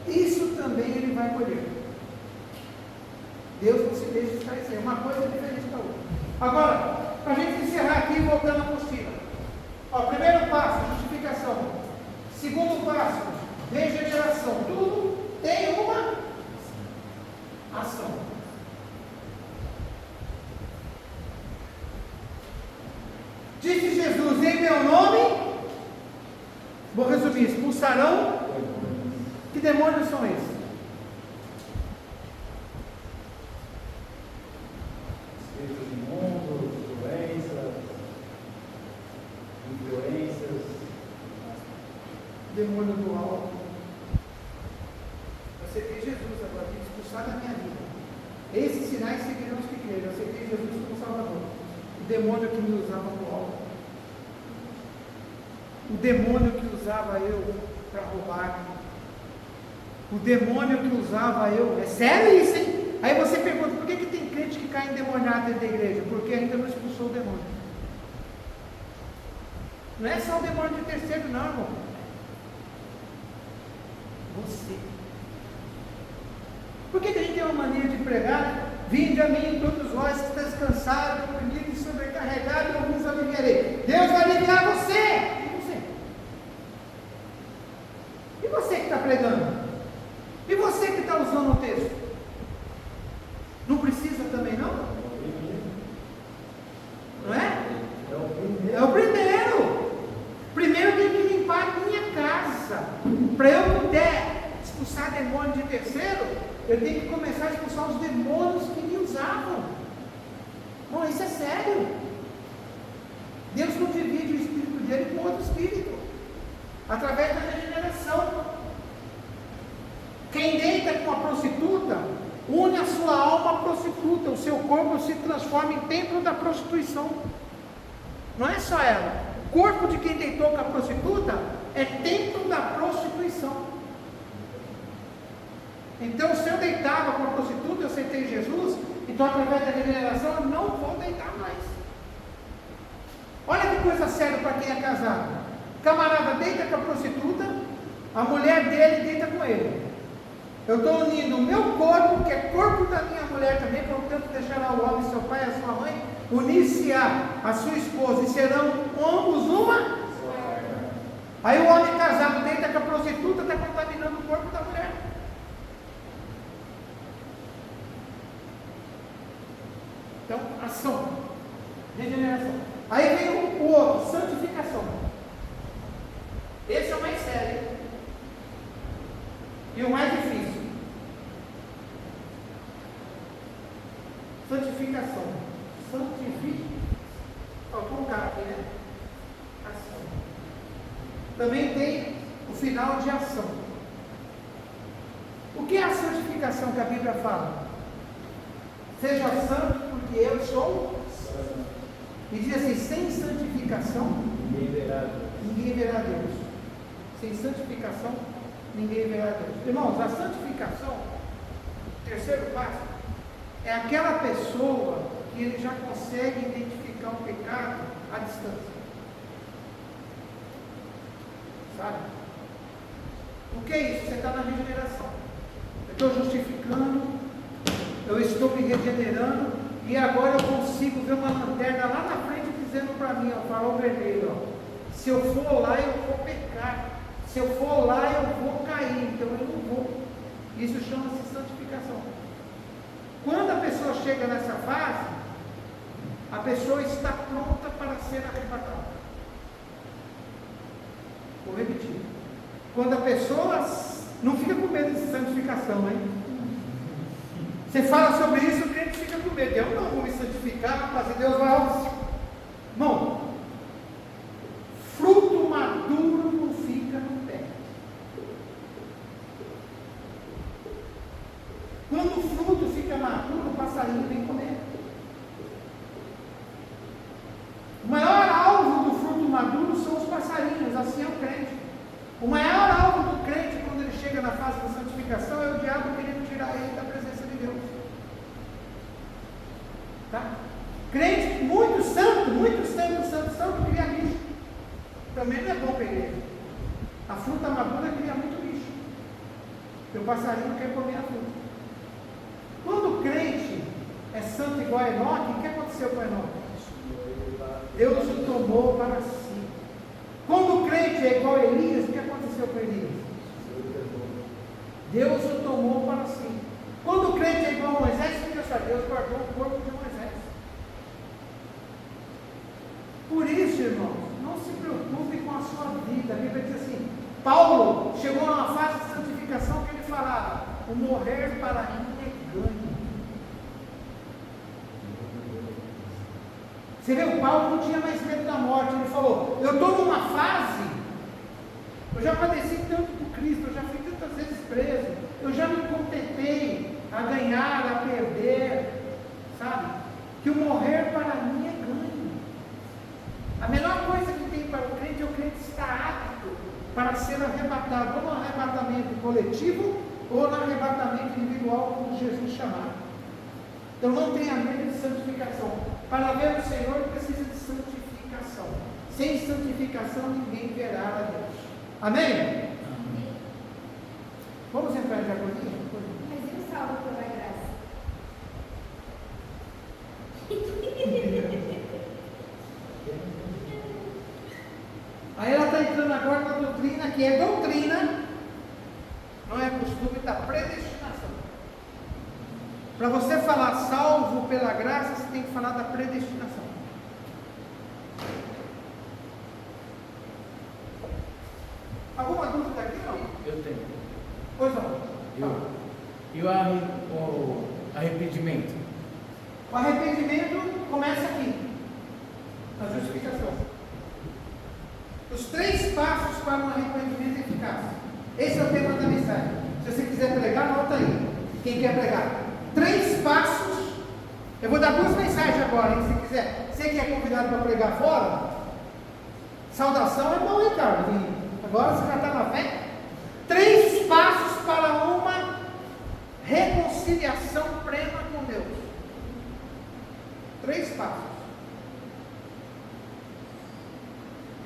isso também ele vai colher. Deus não se deixa escarnecer. Uma coisa é diferente da outra. Agora, para a gente encerrar aqui, voltando à apostila. Ó, primeiro passo, justificação. Segundo passo, regeneração. Tudo tem uma ação. Disse Jesus, em meu nome, vou resumir, expulsarão. Que demônios são esses? Espíritos imundos, doenças, influências. Demônio do alto. Eu aceitei Jesus agora, tem que expulsar da minha vida. Esses sinais seguirão os que crerem. Eu aceitei Jesus como Salvador. O demônio que me usava do alto. O demônio que usava eu para roubar. O demônio que usava eu. É sério isso, hein? Aí você pergunta, por que tem crente que cai endemoniado dentro da igreja? Porque ainda não expulsou o demônio. Não é só o demônio de terceiro, não, irmão. Você. Por que a gente tem uma mania de pregar? Vinde a mim todos vós que estáis cansados, oprimidos e sobrecarregados. sobrecarregado e eu vos aliviarei. Deus vai aliviar você. E você? E você que está pregando? E você que está usando o texto? Não precisa também não? Não é? É o primeiro. Primeiro eu tenho que limpar a minha casa. Para eu puder expulsar demônio de terceiro, eu tenho que começar a expulsar os demônios que me usavam. Bom, isso é sério. Deus não divide o espírito dele com outro espírito, através da regeneração. Quem deita com a prostituta, une a sua alma à prostituta, o seu corpo se transforma em templo da prostituição. Não é só ela. O corpo de quem deitou com a prostituta é templo da prostituição. Então, se eu deitava com a prostituta, eu aceitei Jesus, então através da regeneração eu não vou deitar mais. Olha que coisa séria para quem é casado. O camarada deita com a prostituta, a mulher dele deita com ele. Eu estou unindo o meu corpo, que é corpo da minha mulher também, portanto deixará o homem, seu pai e a sua mãe, unir-se a sua esposa, e serão ambos uma. Aí o homem casado deita com a prostituta, está contaminando o corpo da mulher. Então, ação, regeneração. Aí vem o outro, santificação. Esse é o mais sério e o mais difícil. Santificação. Santifique. Vou colocar aqui, né? Ação. Também tem o final de ação. O que é a santificação que a Bíblia fala? Seja santo, porque eu sou santo. E diz assim: sem santificação, ninguém verá Deus. Sem santificação, ninguém verá Deus. Irmãos, a santificação, o terceiro passo, é aquela pessoa que ele já consegue identificar o pecado à distância. Sabe? O que é isso? Você está na regeneração. Eu estou justificando, eu estou me regenerando, e agora eu consigo ver uma lanterna lá na frente dizendo para mim, ó, farol vermelho, ó, se eu for lá eu vou pecar, se eu for lá eu vou cair, então eu não vou. Isso chama-se santificação. Quando a pessoa chega nessa fase, a pessoa está pronta para ser arrebatada. Vou repetir. Quando a pessoa não fica com medo de santificação, hein? Você fala sobre isso, o crente fica com medo. Eu não vou me santificar, mas Deus vai. Irmão, fruto maduro não fica no pé. Quando o fruto fica maduro, o passarinho vem comer. O maior alvo do fruto maduro são os passarinhos, assim é o crente. O maior alvo do crente, quando ele chega na fase da santificação, é o diabo querendo tirar ele da presença de Deus. Tá? Crente muito santo, cria lixo. Também não é bom para a igreja. A fruta madura cria muito lixo. Porque o passarinho quer comer a fruta. Quando o crente é santo igual a Enoque, o que aconteceu com Enoque? Deus o tomou para si. Quando o crente é igual a Elias, o que aconteceu com Elias? Deus o tomou para si. Quando o crente é igual a Moisés, o que Deus guardou o corpo de Moisés. Por isso, irmãos, não se preocupe com a sua vida. A Bíblia diz assim: Paulo chegou numa fase de santificação que ele falava: o morrer para mim é ganho. Você vê, o Paulo não tinha mais medo da morte. Ele falou: eu estou numa fase, eu já padeci tanto por Cristo, eu já fui tantas vezes preso, eu já me contentei a ganhar, a perder, sabe? Que o morrer para mim é ganho. A melhor coisa que tem para o crente é o crente estar apto para ser arrebatado, ou no arrebatamento coletivo, ou no arrebatamento individual, como Jesus chamar. Então não tenha medo de santificação. Para ver o Senhor precisa de santificação. Sem santificação ninguém verá a Deus. Amém? Amém. Vamos entrar em diaconia? Mas e o salvo pela graça? que é doutrina, não é costume da predestinação. Para você falar salvo pela graça, você tem que falar da predestinação. Alguma dúvida aqui não? Eu tenho. Pois não. E o arrependimento? O arrependimento começa aqui, na justificação. Os 3 passos para um arrependimento eficaz. Esse é o tema da mensagem. Se você quiser pregar, anota aí. Quem quer pregar? 3 passos. Eu vou dar 2 mensagens agora, hein, se quiser. Você que é convidado para pregar fora, saudação é bom, hein, Carlos? Agora você já está na fé. 3 passos para uma reconciliação plena com Deus. 3 passos.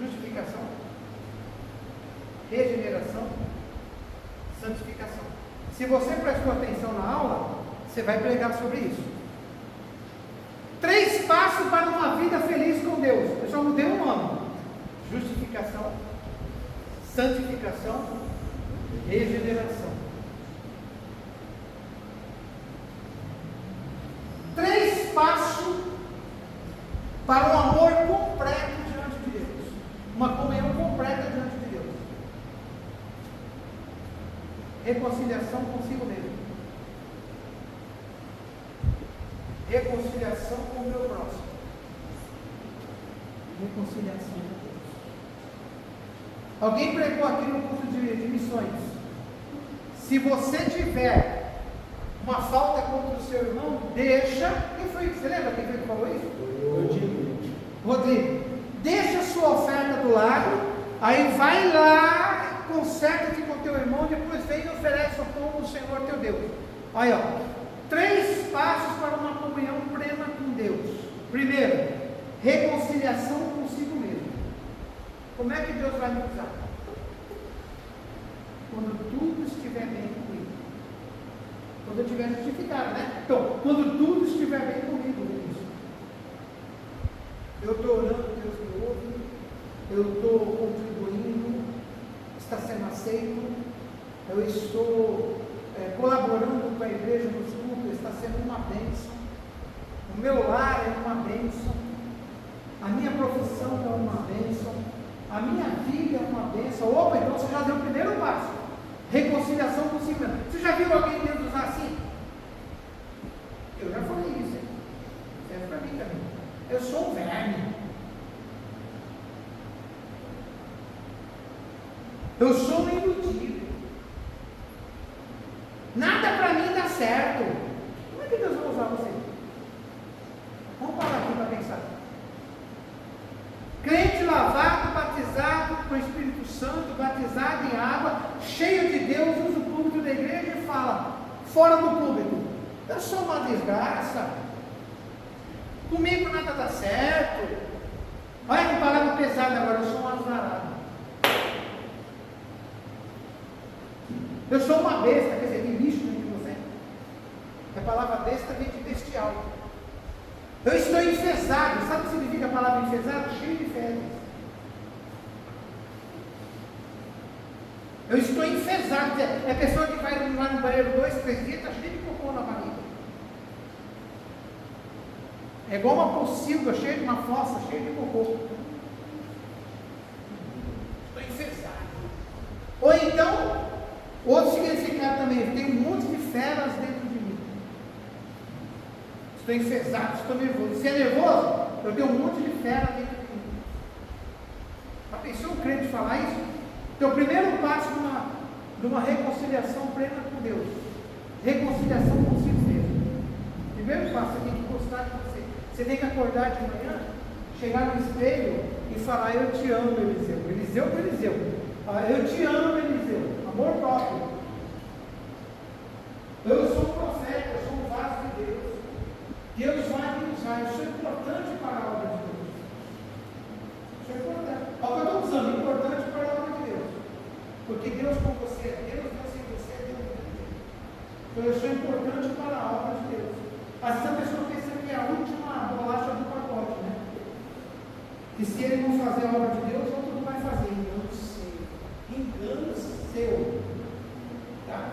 Justificação, regeneração, santificação. Se você prestou atenção na aula, você vai pregar sobre isso. 3 passos para uma vida feliz com Deus. Eu só mudei o nome: justificação, santificação, regeneração. 3 passos para um amor completo diante de Deus. Uma comunhão completa diante de Deus. Reconciliação consigo mesmo. Reconciliação com o meu próximo. Reconciliação com Deus. Alguém pregou aqui no curso de missões: se você tiver uma falta contra o seu irmão, deixa. Quem foi? Você lembra quem foi que falou isso? Rodrigo. Deixa a sua oferta do lado, aí vai lá, conserta-te com teu irmão, depois vem e oferece o pão do Senhor teu Deus. Aí, ó, 3 passos para uma comunhão plena com Deus. Primeiro, reconciliação consigo mesmo. Como é que Deus vai me usar? Quando tudo estiver bem comigo. Quando eu estiver justificado, né? Então, quando tudo estiver bem comigo, eu estou orando, Deus me ouve, eu estou contribuindo, está sendo aceito, eu estou colaborando com a igreja nos cultos, está sendo uma bênção, o meu lar é uma bênção, a minha profissão é uma bênção, a minha vida é uma bênção. Opa, então você já deu o primeiro passo, reconciliação consigo mesmo. Você já viu alguém Deus usar assim? Eu já falei isso, serve para mim também. Eu sou um verme. Eu sou um iludível. Nada para mim dá certo. Como é que Deus vai usar você? Vamos parar aqui para pensar. Crente lavado, batizado com o Espírito Santo, batizado em água, cheio de Deus, usa o púlpito da igreja e fala, fora do púlpito: eu sou uma desgraça. Comigo nada dá certo. Olha que palavra pesada agora, eu sou um azarado. Eu sou uma besta, quer dizer, tem bicho dentro de você. A palavra besta vem de bestial. Eu estou enfesado. Sabe o que significa a palavra enfesado? Cheio de fezes. Eu estou enfesado. É a pessoa que vai lá no banheiro 2, 3 dias, está cheio de cocô na barriga. É igual uma pocilga cheia de uma fossa, cheia de cocô. Estou enfesado. Ou então, outro significado também: tem um monte de feras dentro de mim. Estou enfesado, estou nervoso. Se é nervoso, eu tenho um monte de fera dentro de mim. Já pensou um crente falar isso? Então, o primeiro passo de uma reconciliação plena com Deus: reconciliação consigo mesmo. Primeiro passo, você tem que gostar de você. Você tem que acordar de manhã, chegar no espelho e falar: eu te amo, Eliseu. Eliseu para Eliseu. Eu te amo, Eliseu. Amor próprio. Eu sou um profeta, eu sou um vaso de Deus. Deus vai me usar. Eu sou importante para a obra de Deus. Isso é importante. Olha o que eu estou usando: importante para a obra de Deus. Porque Deus com você é Deus, Deus sem você é Deus. Então eu sou importante para a obra de Deus. Essa pessoa pensa que é a última bolacha do pacote, né? E se ele não fazer a obra de Deus, outro não vai fazer. Eu não sei. Engano. seu. Tá?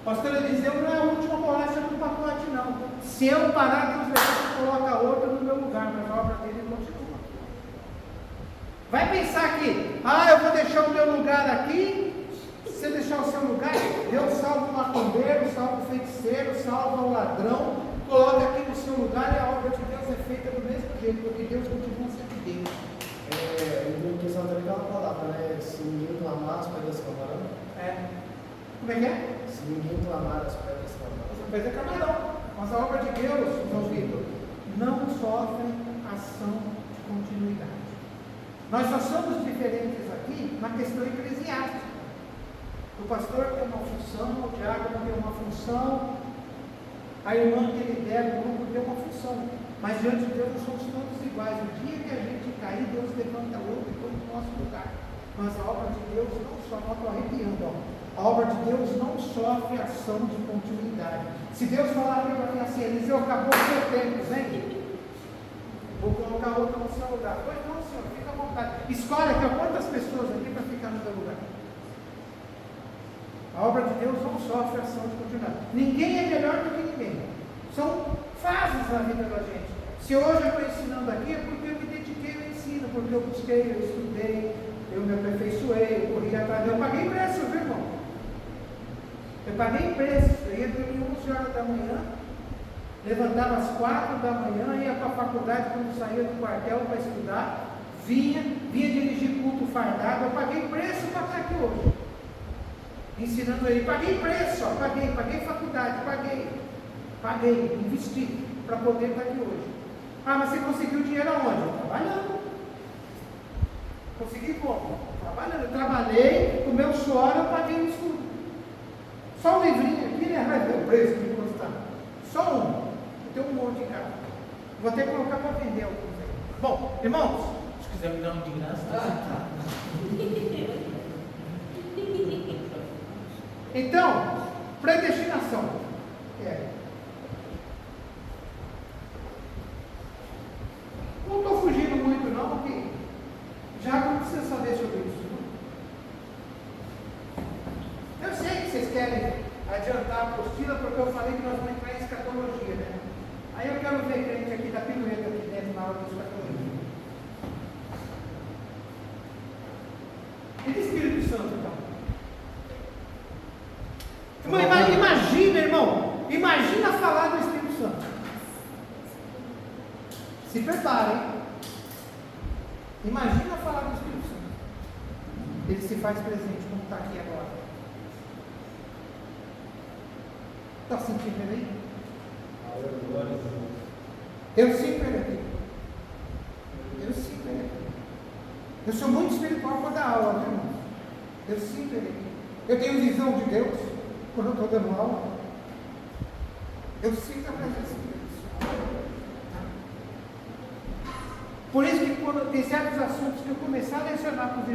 Pastor Eliseu não é a última bolacha do pacote, não. Se eu parar, Deus coloca outra no meu lugar, mas a obra dele continua. Vai pensar que, eu vou deixar o meu lugar aqui. Se você deixar o seu lugar, Deus salva o macumbeiro, salva o feiticeiro, salva o ladrão, coloca aqui no seu lugar e a obra de Deus é feita do mesmo jeito, porque Deus continua sendo Deus. Em questão daquela palavra, né? Se ninguém clamar, as pedras clamarão. Como é que é? Se ninguém clamar, as pedras clamarão. As pedras clamarão. Mas a obra de Deus, meus filhos, não sofre ação de continuidade. Nós só somos diferentes aqui na questão eclesiástica. O pastor tem uma função, o diácono tem uma função, a irmã que lidera o grupo tem uma função. Mas diante de Deus nós somos todos iguais. O dia que a gente cair, Deus levanta outro e põe no nosso lugar. Mas a obra de Deus não sofre, estou arrepiando, a obra de Deus não sofre ação de continuidade. Se Deus falar para mim assim, Eliseu, acabou o seu tempo, vem, vou colocar outro no seu lugar. Pois não, senhor, fica à vontade. Escolhe aqui, quantas pessoas aqui para ficar no seu lugar. A obra de Deus não sofre ação de continuidade. Ninguém é melhor do que ninguém. São fases na vida da gente. Se hoje eu estou ensinando aqui, é porque eu me dediquei ao ensino, porque eu busquei, eu estudei, eu me aperfeiçoei, eu corri atrás. Eu paguei preço, viu, irmão? Eu paguei preço. Eu ia dormir 11 horas da manhã, levantava às 4 da manhã, ia para a faculdade quando saía do quartel para estudar, vinha dirigir culto fardado. Eu paguei preço para estar aqui hoje. Ensinando ele, paguei preço, paguei faculdade, paguei, investi para poder estar aqui hoje. Mas você conseguiu dinheiro aonde? Trabalhando. Consegui como? Trabalhando. Eu trabalhei, com o meu suor eu paguei o estudo. Só um livrinho aqui, né? Vai ver o preço que custa. Só um. Eu tenho um monte em casa. Vou ter que colocar para vender alguns aí. Bom, irmãos, Se quiser me dar um de graça, tá? Então, predestinação. Não estou fugindo muito não, porque já não precisa saber sobre isso. Eu sei que vocês querem adiantar a apostila, porque eu falei que nós vamos entrar em escatologia, né? Aí eu quero ver crente aqui da pirueta aqui dentro na aula de escatologia. E de Espírito Santo, então? Imagina, irmão, imagina falar do Espírito Santo. Se preparem. Imagina falar do Espírito Santo. Ele se faz presente como está aqui agora. Está sentindo ele aí? Eu sinto ele aqui. Eu sinto ele aqui. Eu sou muito espiritual para dar aula, né, irmão? Eu sinto ele aqui. Eu tenho visão de Deus quando eu estou dando aula. Eu sinto a presença de Deus. Por isso que quando tem certos assuntos que eu começar a lecionar para os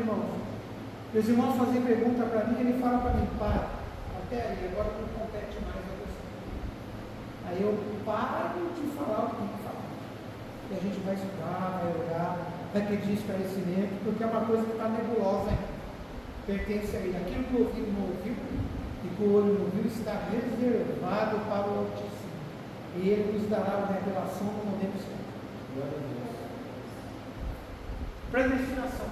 irmãos fazem pergunta para mim, ele fala para mim, para, até aí, agora não compete mais a você. Aí eu paro de falar o que tem que falar. E a gente vai estudar, vai orar, vai pedir esclarecimento, porque é uma coisa que está nebulosa ainda. Pertence a ele. Aquilo que o ouvido não ouviu e que o olho não viu está reservado para o Altíssimo. E ele nos dará uma revelação no momento certo. Glória a Deus. Predestinação.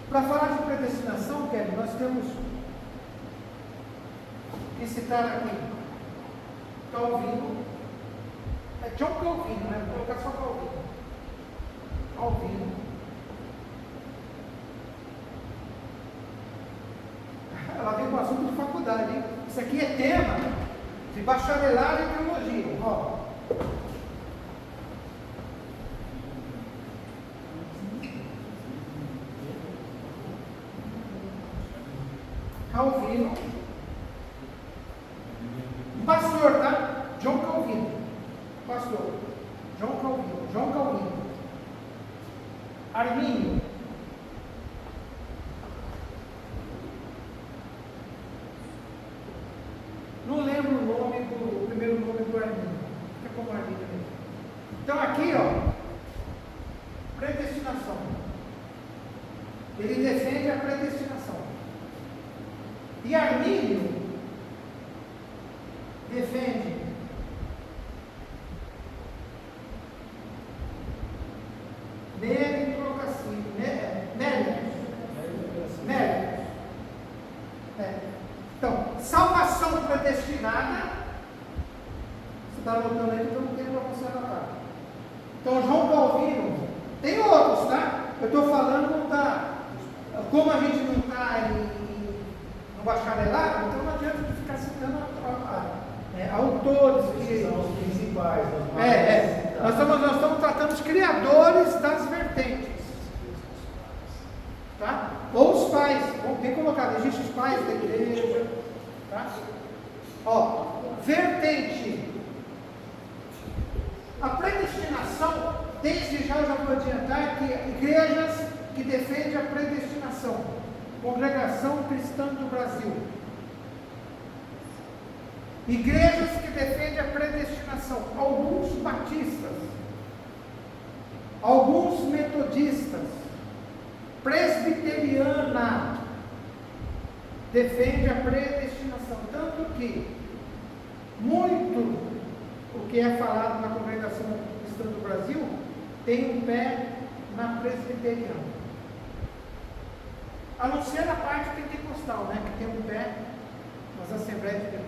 Para falar de predestinação, Kevin, nós temos que citar aqui Calvino, John Calvino, né? Vou colocar só Calvino. Calvino. Ela vem com o assunto de faculdade, hein? Isso aqui é tema de bacharelado em teologia. Ó. Calvino. Pastor, tá? John Calvino. Pastor. John Calvino. John Calvino. Arminio. No Então aqui, ó, predestinação. Ele defende a predestinação. E Armínio defende méritos. Então, salvação predestinada. Você está anotando aí que eu não tenho para você anotar. Então, João Calvino, tem outros, tá? Eu estou falando como a gente não está no bacharelado, então não adianta de ficar citando autores que são os principais. Nós estamos tratando os criadores das vertentes. Tá? Ou os pais, bem colocado, existem os pais da igreja. Tá? Ó, vertente. A predestinação, desde já eu já vou adiantar que igrejas que defendem a predestinação, Congregação Cristã do Brasil, igrejas que defendem a predestinação, alguns batistas, alguns metodistas, presbiteriana defende a predestinação, tanto que muito o que é falado na Congregação Cristã do Brasil tem um pé na presbiteriana, a não ser na parte pentecostal, né, que tem um pé nas Assembleias de Deus.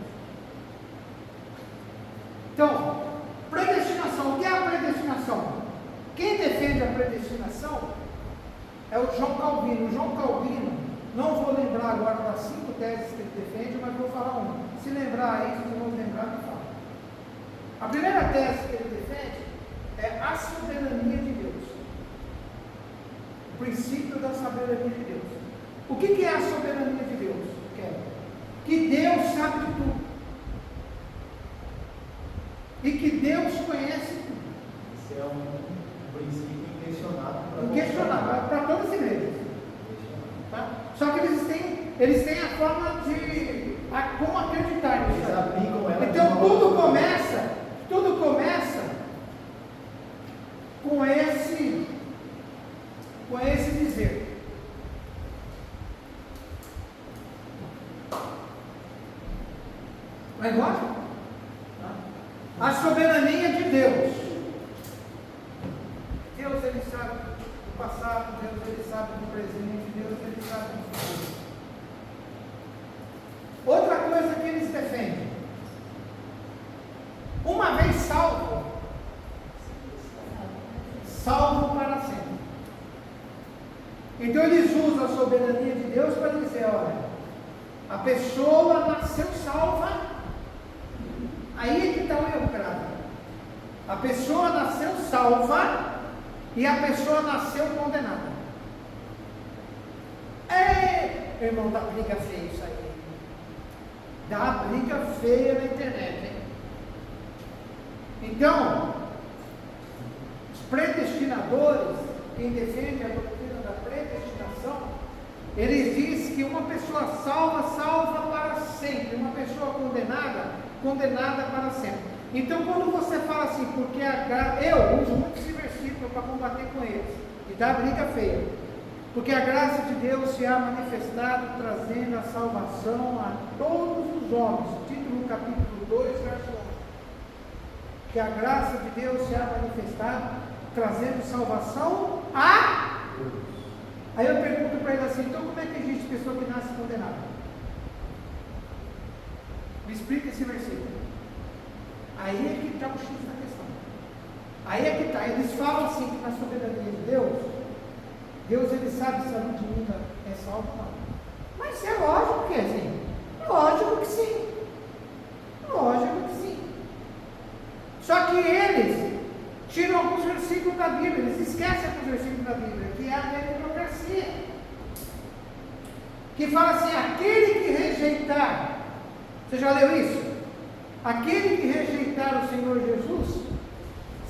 Então, predestinação. O que é a predestinação? Quem defende a predestinação é o João Calvino. O João Calvino, não vou lembrar agora das 5 teses que ele defende, mas vou falar uma. Se lembrar aí, se não lembrar, me fala. A primeira tese que ele defende é a soberania de Deus. O princípio da soberania de Deus. O que é a soberania de Deus? Que Deus sabe de tudo. E que Deus conhece tudo. Esse é um princípio Inquestionável para todas as igrejas. Tá? Só que eles têm a forma de como acreditar nisso. Eles aplicam ela. Então tudo começa com esse dizer. Vai embora? A soberania de Deus. Deus, ele sabe do passado, Deus, ele sabe do presente, Deus, ele sabe do futuro. Outra coisa que eles defendem: uma vez salvo para sempre. Então eles usam a soberania de Deus para dizer: olha, a pessoa nasceu salva. Aí é que está o erro grave. A pessoa nasceu salva e a pessoa nasceu condenada. Irmão, dá briga feia isso aí. Dá briga feia na internet, hein? Então, os predestinadores, quem defende a doutrina da predestinação, eles dizem que uma pessoa salva para sempre, uma pessoa condenada para sempre. Então, quando você fala assim, porque eu uso muito esse versículo para combater com eles, e dá briga feia, porque a graça de Deus se há manifestado, trazendo a salvação a todos os homens, título capítulo 2, verso 11, que a graça de Deus se há manifestado, trazendo salvação a todos. Aí eu pergunto para ele assim: então como é que existe pessoa que nasce condenada? Me explica esse versículo. Aí é que está o X da questão. Aí é que está. Eles falam assim que na soberania de Deus ele sabe se a Ludmilla é salva ou não. Mas é lógico que é assim. Lógico que sim. Lógico que sim. Só que eles tiram alguns versículos da Bíblia, eles esquecem alguns versículos da Bíblia, que é a meritocracia. Que fala assim: aquele que rejeitar. Você já leu isso? Aquele que rejeitar o Senhor Jesus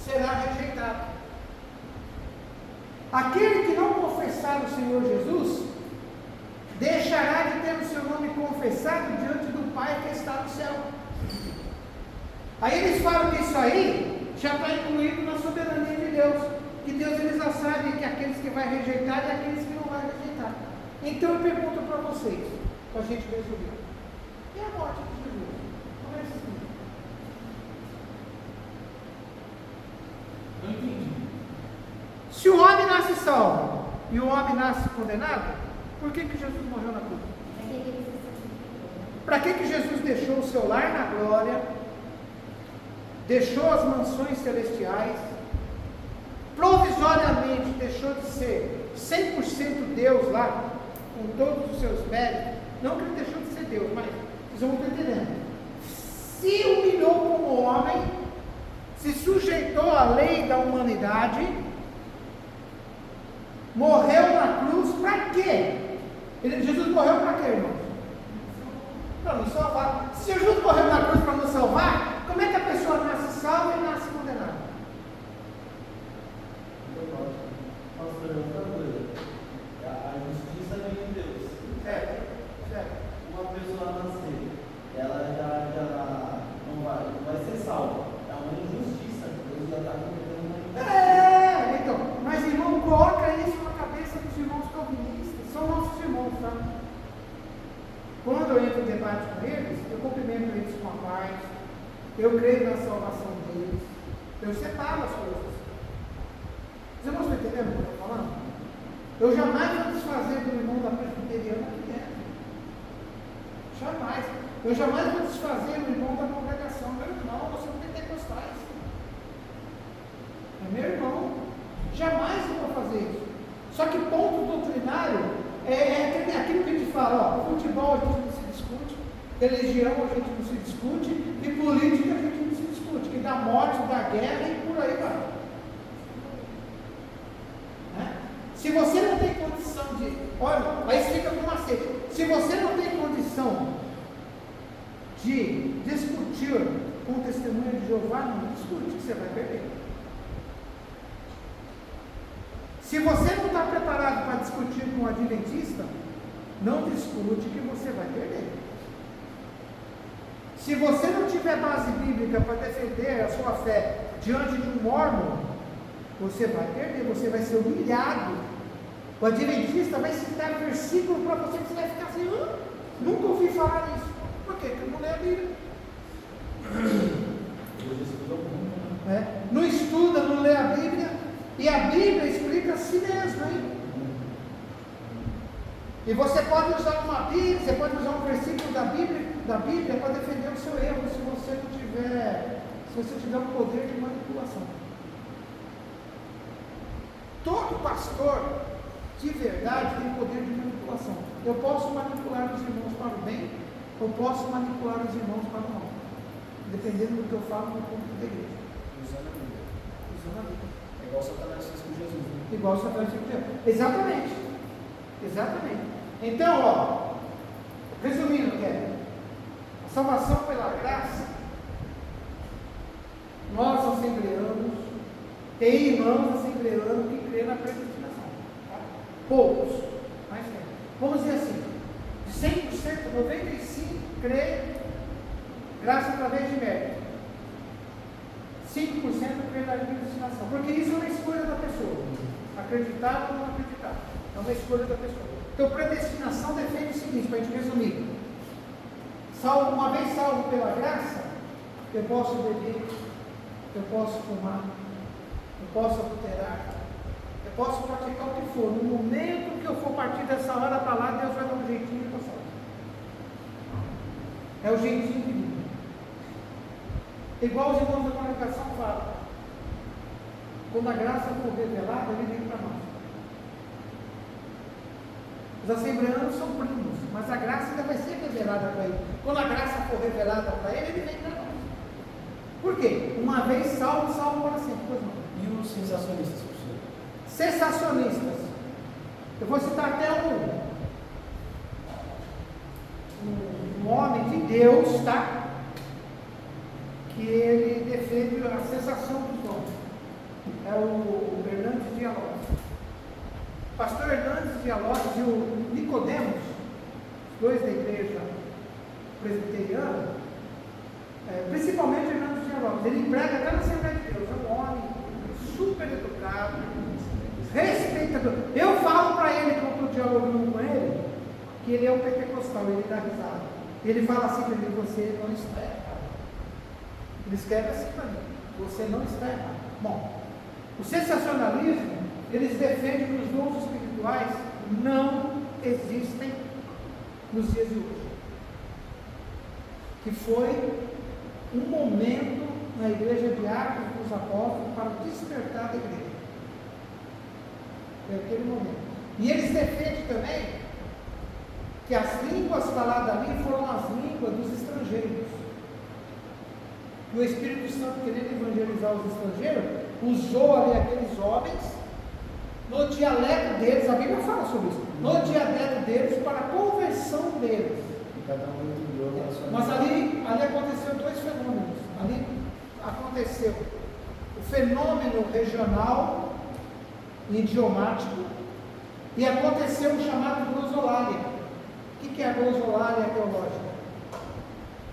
será rejeitado. Aquele que não confessar o Senhor Jesus deixará de ter o seu nome confessado diante do Pai que está no céu. Aí eles falam que isso aí já está incluído na soberania de Deus. Que Deus ele já sabe que aqueles que vai rejeitar e aqueles que não vai rejeitar. Então eu pergunto para vocês, para a gente resolver. E a morte de Jesus? Como é isso? Não entendi. Se o homem nasce salvo e o homem nasce condenado, por que Jesus morreu na cruz? Para que Jesus deixou o seu lar na glória, deixou as mansões celestiais, provisoriamente deixou de ser 100% Deus lá, com todos os seus méritos? Não que ele deixou de ser Deus, mas vocês vão entendendo. Se humilhou como homem, se sujeitou à lei da humanidade, morreu na cruz, para quê? Jesus morreu para quê, irmãos? Para nos salvar. Se Jesus morreu na cruz para nos salvar, como é que a pessoa nasce salva e nasce condenada? Pastor, outra coisa. A justiça vem de Deus. Certo. Uma pessoa nascer, ela já não vai ser salva. É uma injustiça. Deus já está cometendo uma injustiça. Então, mas irmão, coloca isso na cabeça dos irmãos calvinistas, são nossos irmãos, tá? Quando eu entro em debate com eles, eu cumprimento eles com a paz, eu creio na salvação deles, eu separo as coisas. Os irmãos estão entendendo o que eu estou falando? Eu jamais vou desfazer do irmão da presbiteriana aqui dentro. Jamais. Eu jamais vou desfazer do irmão da congregação. Meu irmão, nós somos pentecostais. É meu irmão. Jamais eu vou fazer isso. Só que ponto doutrinário é aquilo que a gente fala, ó, futebol a gente não se discute, religião a gente não se discute, e política a gente não se discute, que dá morte, dá guerra e por aí vai. Né? Se você não tem condição de, olha, aí fica com macete, se você não tem condição de discutir com o testemunho de Jeová, não discute, que você vai perder. Se você não está preparado para discutir com o adventista, não discute que você vai perder. Se você não tiver base bíblica para defender a sua fé diante de um mórmon, você vai perder, você vai ser humilhado. O adventista vai citar versículo para você que você vai ficar assim, nunca ouvi falar nisso. Por quê? Porque não lê a Bíblia. Não estuda, não lê a Bíblia. E a Bíblia explica a si mesma, hein? E você pode usar uma Bíblia, você pode usar um versículo da Bíblia para defender o seu erro, se você tiver um poder de manipulação. Todo pastor de verdade tem poder de manipulação. Eu posso manipular os irmãos para o bem, eu posso manipular os irmãos para o mal, dependendo do que eu falo no público da igreja. Usando a Bíblia. Usando a Bíblia. É igual Satanás fez com Jesus. Né? Igual o Satanás fez com Jesus. Exatamente. Exatamente. Então, ó, resumindo, Kevin, a salvação pela graça, nós assembleanos, tem irmãos assembleanos que crê na predestinação. Tá? Poucos, mas tem. Vamos dizer assim, de 100%, 95% crê graça através de mérito. 5% crê na predestinação, porque isso é uma escolha da pessoa, acreditar ou não acreditar, é uma escolha da pessoa. Então, predestinação defende o seguinte, para a gente resumir: uma vez salvo pela graça, eu posso beber, eu posso fumar, eu posso adulterar, eu posso praticar o que for. No momento que eu for partir dessa hora para lá, Deus vai dar um jeitinho de passar. É o jeitinho de vida. Igual os irmãos da congregação falam, quando a graça for revelada, ele vem para nós. Os assembleanos são primos, mas a graça ainda vai ser revelada para ele. Quando a graça for revelada para ele, ele vem para nós. Por quê? Uma vez salvo, salvo para sempre. Pois não. E os sensacionistas, professor? Sensacionistas. Eu vou citar até um homem de Deus, tá? Que ele defende a sensação dos homens. É o Hernandes Dias Lopes. Pastor Hernandes Dias Lopes e o Nicodemos, os dois da igreja presbiteriana, principalmente Hernandes Dias Lopes, ele emprega até na Assembleia de Deus. É Eu falo para ele, quando eu estou dialogando com ele, que ele é um pentecostal, ele dá risada. Ele fala assim para mim: você não está errado. Ele escreve assim para mim: você não está errado. Bom, o sensacionalismo, eles defendem que os dons espirituais não existem nos dias de hoje. Que foi um momento na igreja de Atos dos Apóstolos para despertar da igreja. Foi aquele momento. E eles defendem também que as línguas faladas ali foram as línguas dos estrangeiros. E o Espírito Santo, querendo evangelizar os estrangeiros, usou ali aqueles homens, no dialeto deles, a Bíblia fala sobre isso, no dialeto deles para a conversão deles. E cada um entendeu a sua Mas ali aconteceu dois fenômenos. Ali aconteceu o fenômeno regional, idiomático, e aconteceu o chamado glosolalia. O que é a glosolalia teológica?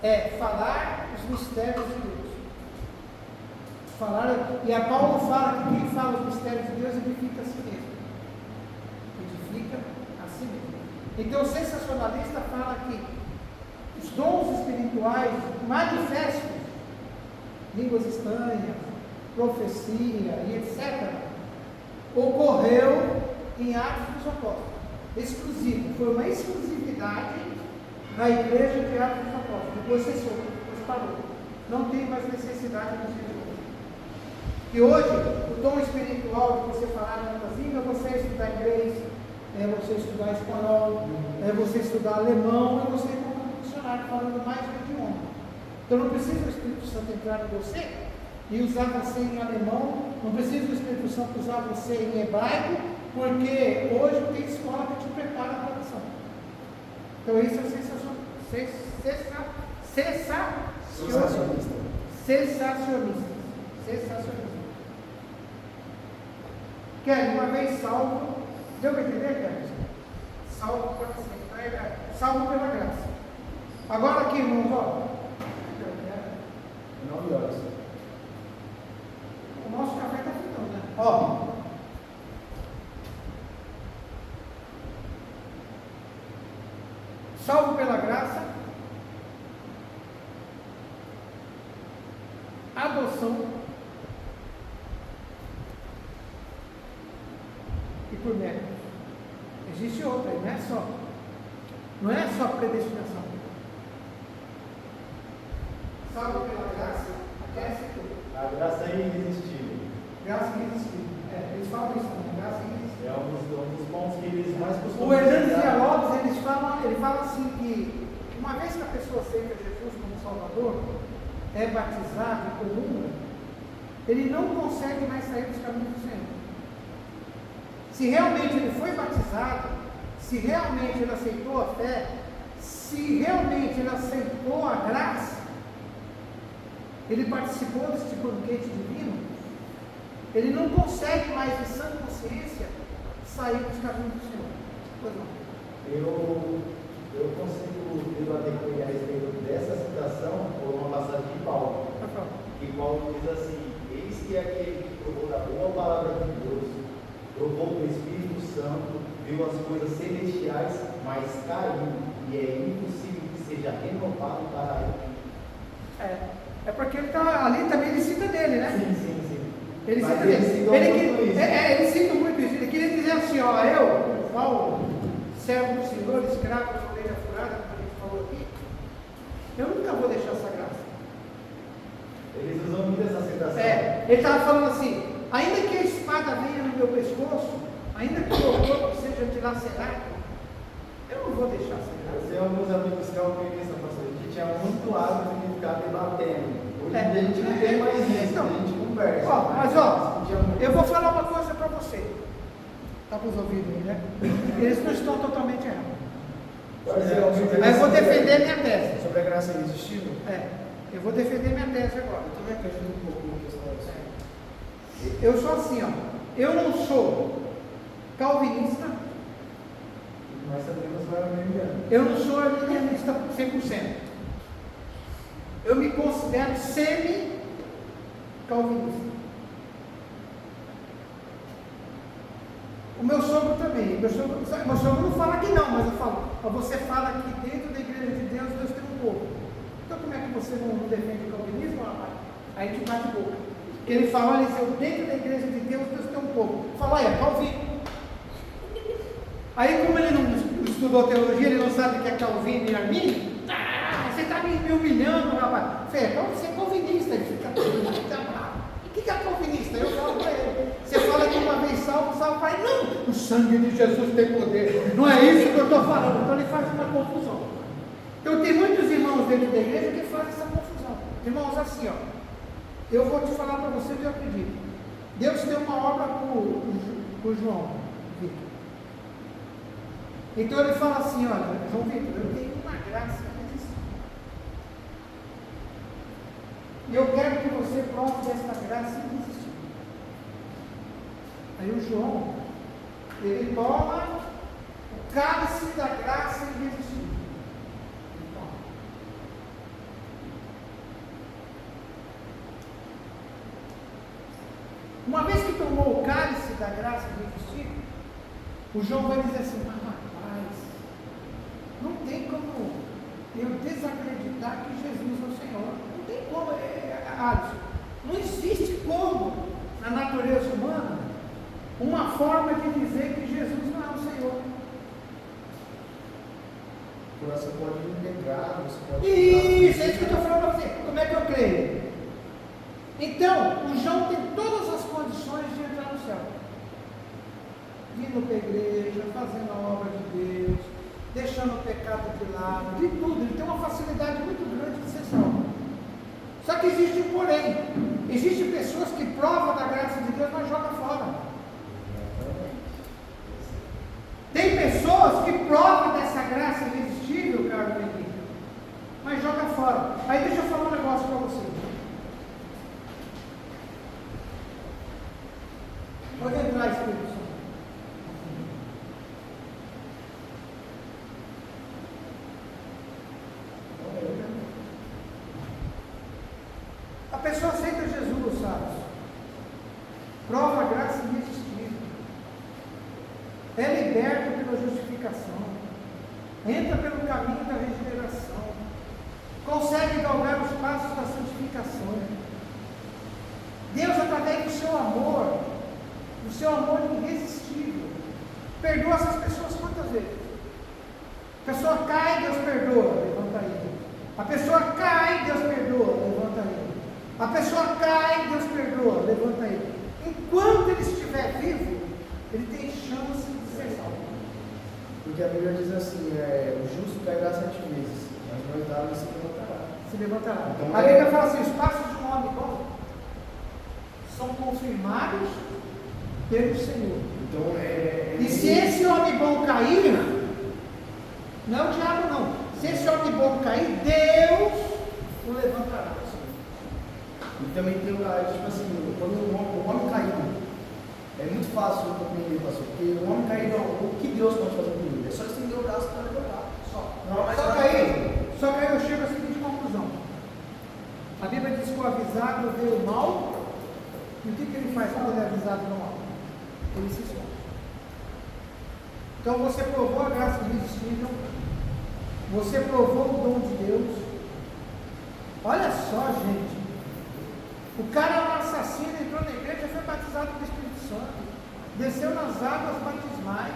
É falar os mistérios de Deus. E a Paulo fala que quem fala os mistérios de Deus edifica a si mesmo. Edifica a si mesmo. Então o sensacionalista fala que os dons espirituais manifestos, línguas estranhas, profecia e etc., ocorreu em Atos dos Apóstolos. Exclusivo, foi uma exclusividade na igreja de Atos dos Apóstolos. Depois cessou, depois parou. Não tem mais necessidade nos dias de hoje. E hoje, o dom espiritual de você falar em outras línguas, você estudar inglês, você estudar espanhol, você estudar alemão, e você como um funcionário falando mais de um idioma. Então não precisa o Espírito Santo entrar em você e usar você em alemão, não precisa o Espírito Santo usar você em hebraico, porque hoje tem escola que te prepara a tradução. Então isso é sensacionista. Kelly, uma vez salvo, deu para entender, Kelly? Salvo para sempre, salvo pela graça. Agora aqui, irmãos, ó. 9 horas. O nosso café está ficando, né? Ó. Salvo pela graça, adoção e por mérito. Existe outra, não é só predestinação. Salvo pela graça, aquece tudo. A graça é irresistível. Graça irresistível. Eles falam isso também, graça irresistível. É um dos pontos que eles mais costumam O Hernandes citar. Villalobos, ele fala assim que uma vez que a pessoa aceita Jesus como Salvador, é batizado e comunga, ele não consegue mais sair dos caminhos do Senhor. Se realmente ele foi batizado, se realmente ele aceitou a fé, se realmente ele aceitou a graça, ele participou deste banquete divino, ele não consegue mais, de sã consciência, sair dos caminhos do Senhor. Pois não. Eu consigo debater com ele a respeito dessa citação por uma passagem de Paulo. Que Paulo diz assim: eis que aquele que provou da boa palavra de Deus, provou do Espírito Santo, viu as coisas celestiais, mas caiu, e é impossível que seja renovado para ele. É porque ele está ali também, ele cita dele, né? Sim. Ele Mas cita ele dele. citou muito isso. Ele cita muito isso. Ele queria dizer assim, ó, eu, Paulo, servo do Senhor, escravo da orelha furada, como a gente falou aqui, eu nunca vou deixar essa graça. Eles usam muito essa citação. Ele estava falando assim, ainda que a espada venha no meu pescoço, ainda que o meu corpo seja dilacerado, eu não vou deixar essa graça. Eu tenho alguns amigos que alcançam, pastor, a gente é muito hábito de ficar debatendo. Hoje em dia a gente não tem mais isso, então, a gente conversa. Mas eu vou falar uma coisa para você. Está com os ouvidos aí, né? Eles não estão totalmente errados. Aí eu vou defender minha tese. Sobre a graça irresistível? Eu vou defender minha tese agora. Eu também acredito um pouco na questão disso. Eu sou assim, ó. Eu não sou calvinista. Mas também não vai arminiano. Eu não sou arminianista 100%. Eu me considero semi-calvinista. O meu sogro também. Meu sogro não fala que não, mas eu falo, você fala que dentro da igreja de Deus tem um povo. Então como é que você não defende o calvinismo, rapaz? Aí te bate boca. Ele fala, olha, dentro da igreja de Deus tem um povo. Fala, olha, Calvino. Aí como ele não estudou teologia, ele não sabe o que é Calvino e Arminio, você está me humilhando, rapaz. Você é calvinista, ele fica bravo. O que é calvinista? Eu falo para ele. Você fala que uma vez salvo fala, não, o sangue de Jesus tem poder. Não é isso que eu estou falando. Então ele faz uma confusão. Então tem muitos irmãos dentro da igreja que fazem essa confusão. Irmãos, assim, ó, eu vou te falar para você o que eu acredito. Deus tem uma obra com João Vitor. Então ele fala assim, olha, João Vitor, eu tenho uma graça irresistível. E eu quero que você prove desta graça irresistível. Aí o João, ele toma o cálice da graça irresistível. Ele toma. Uma vez que tomou o cálice da graça irresistível, o João vai dizer assim, rapaz, não tem como eu desacreditar que Jesus é o Senhor. Não tem como, Alisson. Não existe como, na natureza humana, uma forma de dizer que Jesus não é o Senhor. Você pode negar, você pode... Isso, é isso que eu estou falando para você. Como é que eu creio? Então, o João tem todas as condições de entrar no céu. Vindo para a igreja, fazendo a obra de Deus, deixando o pecado de lado, de tudo. Ele tem uma facilidade muito grande de ser salvo. Só que existe um porém. Existem pessoas que provam da graça de Deus, mas jogam fora. Tem pessoas que provam dessa graça irresistível, Carlos Henrique, mas joga fora. Aí deixa eu falar um negócio para você. Pode entrar, Espírito Santo. A pessoa aceita Jesus, sabe? Prova a graça irresistível. É liberto pela justificação. Entra pelo caminho da regeneração. Consegue galgar os passos da santificação. Deus, através do seu amor irresistível, perdoa essas pessoas quantas vezes? A pessoa cai, Deus perdoa, levanta ele. A pessoa cai, Deus perdoa, levanta ele. A pessoa cai, Deus perdoa, levanta ele. Enquanto ele estiver vivo, ele tem chance de ser salvo. Porque a Bíblia diz assim, o justo cairá 7 vezes, mas no oitavo ele se levantará. Então, a Bíblia fala assim, os passos de um homem bom são confirmados pelo Senhor. Então, e se esse homem bom cair, não é o diabo não, se esse homem bom cair, Deus o levantará. E também tem tipo assim, quando o homem caído, é muito fácil compreender, pastor, porque o homem caído, o que Deus pode fazer com ele? É só estender o braço para levantar. Só que aí eu chego à seguinte conclusão. A Bíblia diz que o avisado vê o mal, e o que ele faz quando ele é avisado do mal? Ele se esconde. Então você provou a graça irresistível, você provou o dom de Deus. Olha só, gente. O cara era um assassino, entrou na igreja, foi batizado com o Espírito Santo, desceu nas águas batismais,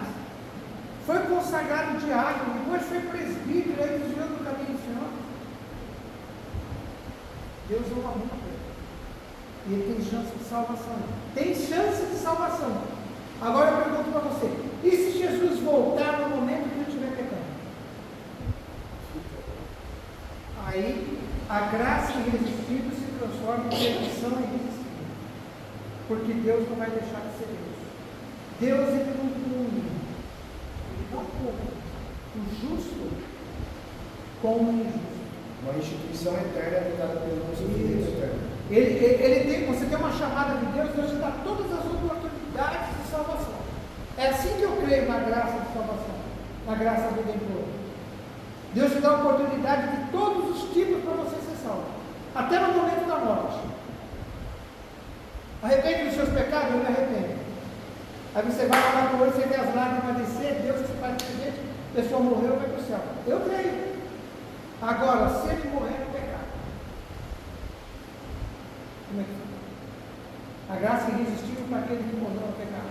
foi consagrado diácono, depois foi presbítero, aí desviou do caminho do Senhor. Deus o amou ele. E ele tem chance de salvação. Tem chance de salvação. Agora eu pergunto para você: e se Jesus voltar no momento que ele estiver pecando? Aí a graça irresistível se transforma em perdição irresistível. Porque Deus não vai deixar de ser Deus. Deus, ele não pune o justo com o injusto. Uma instituição eterna habitada pelo nosso Deus eterno. Você tem uma chamada de Deus, Deus te dá todas as oportunidades de salvação. É assim que eu creio na graça de salvação, na graça redentora. Deus te dá a oportunidade de todos os tipos para você ser salvo, até no momento da morte. Arrepende dos seus pecados? Eu me arrependo. Aí você vai olhar para o olho, você vê as lágrimas descer, Deus que faz presente, a pessoa morreu, vai para o céu. Eu creio. Agora, se ele morrer no pecado, como é que fica? A graça irresistível para aquele que morreu no pecado.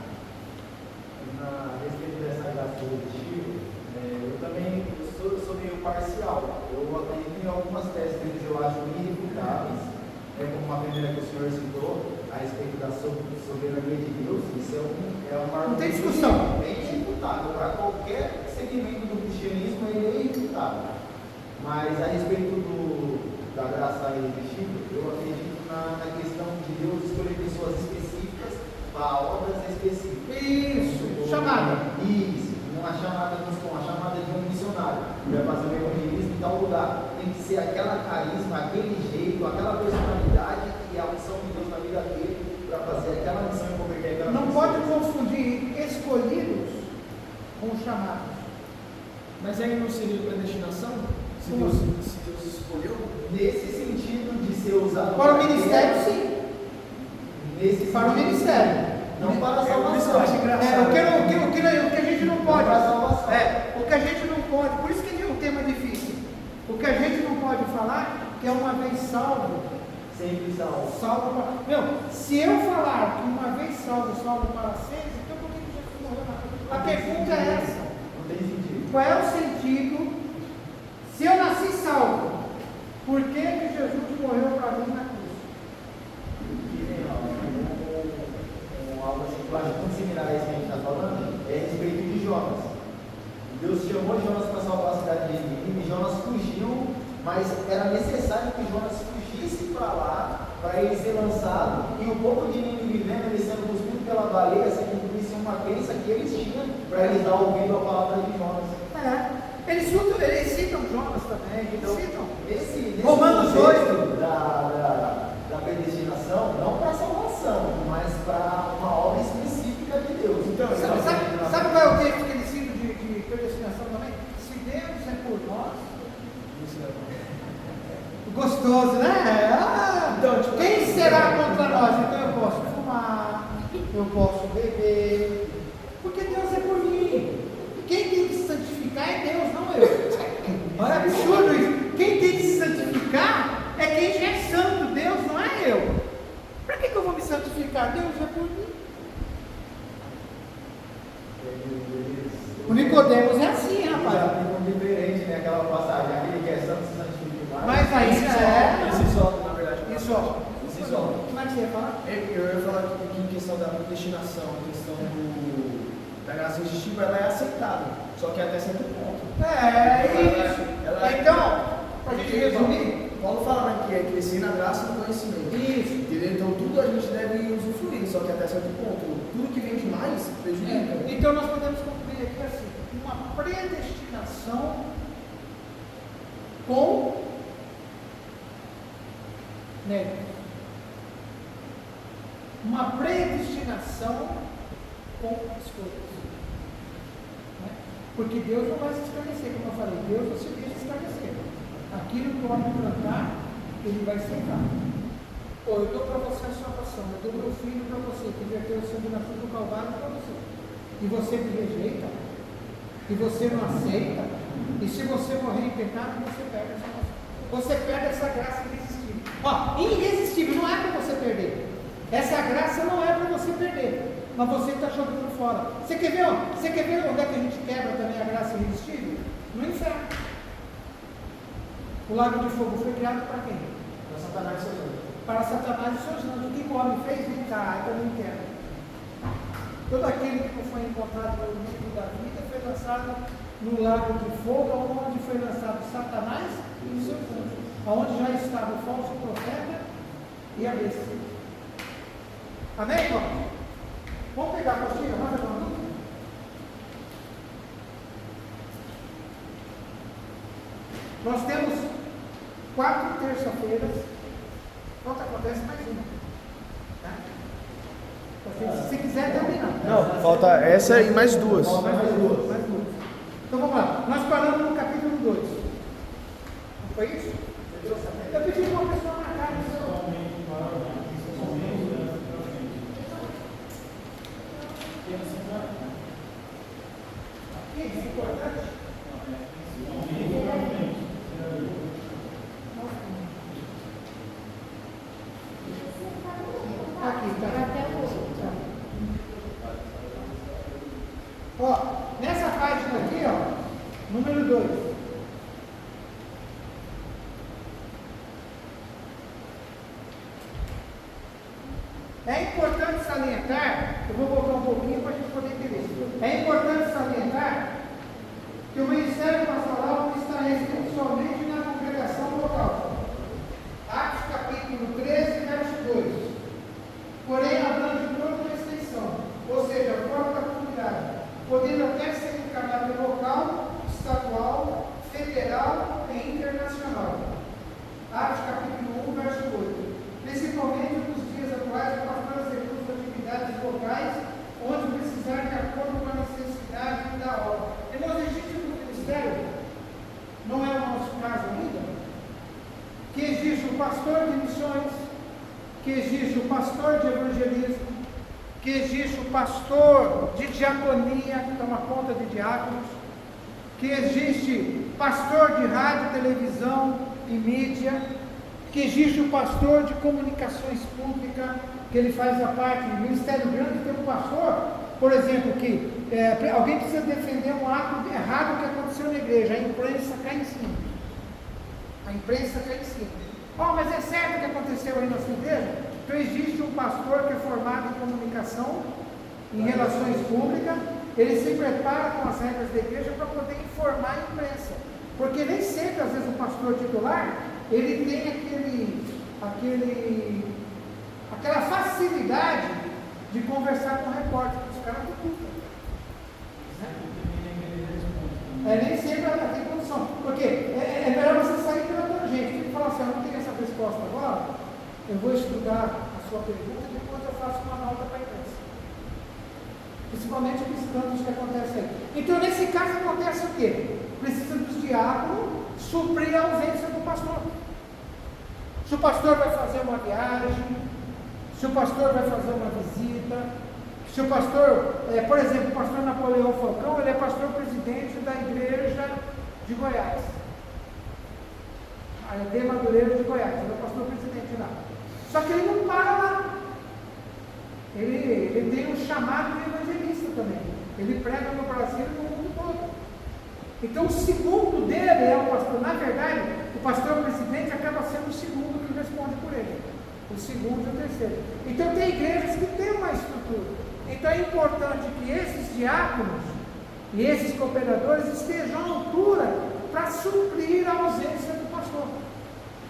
A respeito dessa graça irresistível, eu também sou meio parcial. Eu acredito em algumas teses que eu acho irrefutáveis, como a primeira que o senhor citou, a respeito da soberania de Deus. Isso é uma não tem discussão. É irrefutável. Para qualquer segmento do cristianismo, ele é irrefutável. Mas a respeito da graça irresistível, eu acredito na questão de Deus escolher pessoas específicas para obras específicas. Isso, chamada. Isso, uma chamada de um missionário que vai fazer um evangelismo em tal lugar. Tem que ser aquela carisma, aquele jeito, aquela personalidade que é a unção de Deus na vida dele para fazer aquela missão e converter aquela Não missão. pode confundir escolhidos com chamados. Mas aí não seria predestinação? Se Deus escolheu? Nesse sentido de ser usado Para o ministério, sim. Para o ministério. Não para a salvação. Isso eu acho engraçado. O que a gente não pode. Para a salvação. O que a gente não pode. Por isso que é um tema difícil. O que a gente não pode falar que é uma vez salvo. Sempre salvo. Salvo para. Meu, se eu falar que uma vez salvo, salvo para sempre, então por que Jesus morreu na cruz? A pergunta é essa. Não tem sentido. Qual é o sentido? Se eu nasci salvo, por que Jesus morreu para mim na cruz? Algo assim, que eu acho muito similar a isso que a gente está falando, é a respeito de Jonas. Deus chamou Jonas para salvar a cidade de Nínive, e Jonas fugiu, mas era necessário que Jonas fugisse para lá, para ele ser lançado, e o povo de Nínive vendo ele sendo cuspido pela baleia, se cumprisse uma crença que eles tinham, para eles dar ouvido à palavra de Jonas. Eles citam Jonas também, Então, citam. Nesse Romanos conceito da predestinação, não para salvação, mas para uma obra específica de Deus. Então, Sabe qual é o texto que eles citam de predestinação também? Se Deus é por nós, gostoso, né? Então, Quem será contra nós? Então eu posso fumar, eu posso beber, porque Deus é por mim. Quem tem que se santificar é Deus, não eu. Olha, absurdo isso. Quem tem que se santificar é quem já é santo, Deus, não é eu. Para que eu vou me santificar? Deus é por mim. O Nicodemos é assim, rapaz. É diferente, né? Aquela passagem, aquele que é santo se santifica mais. Mas ainda é. Esse só, na verdade. Isso, ó. Esse só. Como é que você ia falar? Eu ia falar que em questão da predestinação, em questão da graça irresistível, ela é aceitável, só que até certo ponto. Isso. Então, para a gente resumir. Paulo fala, né, que é crescer na graça e no conhecimento. Isso. Entendeu? Então tudo a gente deve usufruir, só que até certo ponto. Tudo que vem demais prejudica. Então nós podemos concluir aqui assim, uma predestinação com méritos. Uma predestinação com escolhas. Né? Porque Deus não vai se escarnecer, como eu falei, Deus não se deixa escarnecer. Aquilo que o homem plantar, ele vai secar. Eu dou para você a salvação, eu dou meu filho para você, que verteu o sangue na cruz do Calvário para você. E você me rejeita, e você não aceita, e se você morrer em pecado, você perde a salvação. Você perde essa graça irresistível. Irresistível, não é para você perder. Essa graça não é para você perder, mas você está jogando fora. Você quer ver onde é que a gente quebra também a graça irresistível? No inferno. O lago de fogo foi criado para quem? Para Satanás e seus anjos. Para Satanás e seus anjos. O que o homem fez? Vem cá, eu não quero. Todo aquele que não foi encontrado no livro da vida foi lançado no lago de fogo, onde foi lançado Satanás e os seus anjos. Onde já estava o falso profeta e a besta. Amém, irmão? Vamos pegar a apostila, mais alguma dúvida? Nós temos 4 terça-feiras. Quanto acontece mais uma? Tá? Se quiser terminar. Não, falta essa e mais duas. Mais duas. Então vamos lá. Nós paramos no capítulo 2. Não foi isso? Eu pedi para uma pessoa marcar isso. Aqui, isso é importante. Aqui, tá? Ó, nessa página aqui, ó, número 2. É importante salientar, eu vou voltar um pouquinho para a gente poder entender. É importante salientar que o ministério pastoral não está restrito somente na congregação local. Atos capítulo 13, verso 2. Porém, abrange toda uma extensão, ou seja, a forma da comunidade, podendo até ser em caráter local, estadual, federal e internacional. Atos capítulo 1, verso 8. Principalmente nos dias atuais, o pastor executa atividades locais, onde precisar de acordo com a necessidade da obra. Irmãos, existe no ministério, não é o nosso caso ainda, que existe o pastor de missões, que existe o pastor de evangelismo, que existe o pastor de diaconia, que toma conta de diáconos, que existe pastor de rádio, televisão e mídia, que existe o pastor de comunicações públicas, que ele faz a parte do ministério grande, tem um pastor, por exemplo, que alguém precisa defender um ato errado que aconteceu na igreja, a imprensa cai em cima. A imprensa cai em cima. Mas é certo o que aconteceu aí na sua igreja? Então existe um pastor que é formado em comunicação, em relações públicas, ele se prepara com as regras da igreja para poder informar a imprensa. Porque nem sempre, às vezes, o pastor titular, ele tem aquela facilidade de conversar com o repórter, os caras cutucam. Nem sempre ela tem condição. Porque é melhor você sair pela tangente. Ele fala assim, eu não tenho essa resposta agora, eu vou estudar a sua pergunta e depois eu faço uma nota para a imprensa. Principalmente os escândalos que acontecem aí. Então, nesse caso, acontece o quê? Precisa dos diáconos suprir a ausência do pastor. Se o pastor vai fazer uma viagem, se o pastor vai fazer uma visita, se o pastor, por exemplo, o pastor Napoleão Falcão, ele é pastor presidente da igreja de Goiás, a de Madureira de Goiás, ele é pastor presidente lá. Só que ele não para lá, ele tem um chamado de evangelista também, ele prega no Brasil e no mundo todo. Então o segundo dele é o pastor, na verdade, o pastor presidente acaba sendo o segundo que responde por ele, o segundo e o terceiro. Então tem igrejas que têm uma estrutura. Então é importante que esses diáconos e esses cooperadores estejam à altura para suprir a ausência do pastor.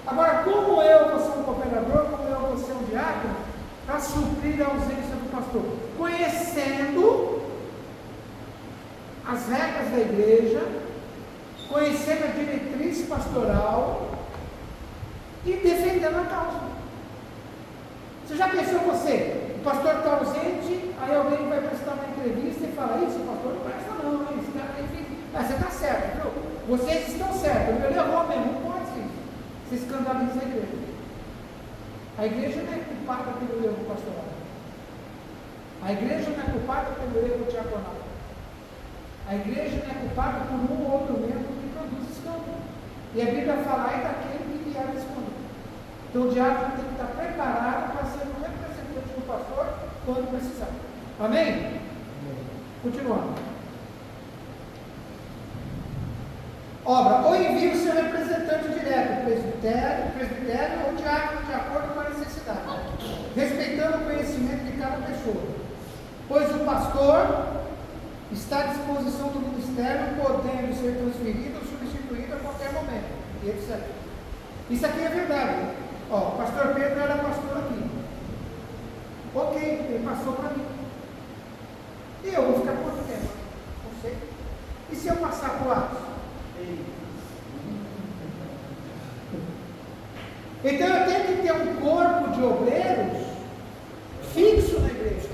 Agora, como eu vou ser um cooperador, como eu vou ser um diácono, para suprir a ausência do pastor? Conhecendo as regras da igreja, conhecendo a diretriz pastoral e defendendo a causa. Você já pensou você? O pastor está ausente, aí alguém vai prestar uma entrevista e fala, isso, o pastor não presta não, esse cara, enfim, você está certo, viu? Vocês estão certos, ele errou mesmo, não pode ser. Você escandaliza a igreja. A igreja não é culpada pelo erro pastoral. A igreja não é culpada pelo erro diaconal. A igreja não é culpada por um ou outro membro que produz escândalo. E a Bíblia fala, ai daquele que vier escândalo. Então o diácono tem que estar preparado para ser um representante do pastor quando precisar. Amém? Continuando. Obra, ou envia o seu representante direto, presbitério ou diácono, de acordo com a necessidade, respeitando o conhecimento de cada pessoa. Pois o pastor está à disposição do ministério, podendo ser transferido ou substituído a qualquer momento, e etc. Isso aqui é verdade. O pastor Pedro era pastor aqui. Ok, ele passou para mim. E eu vou ficar quanto tempo? Não sei. E se eu passar para o Atos? Então eu tenho que ter um corpo de obreiros fixo na igreja.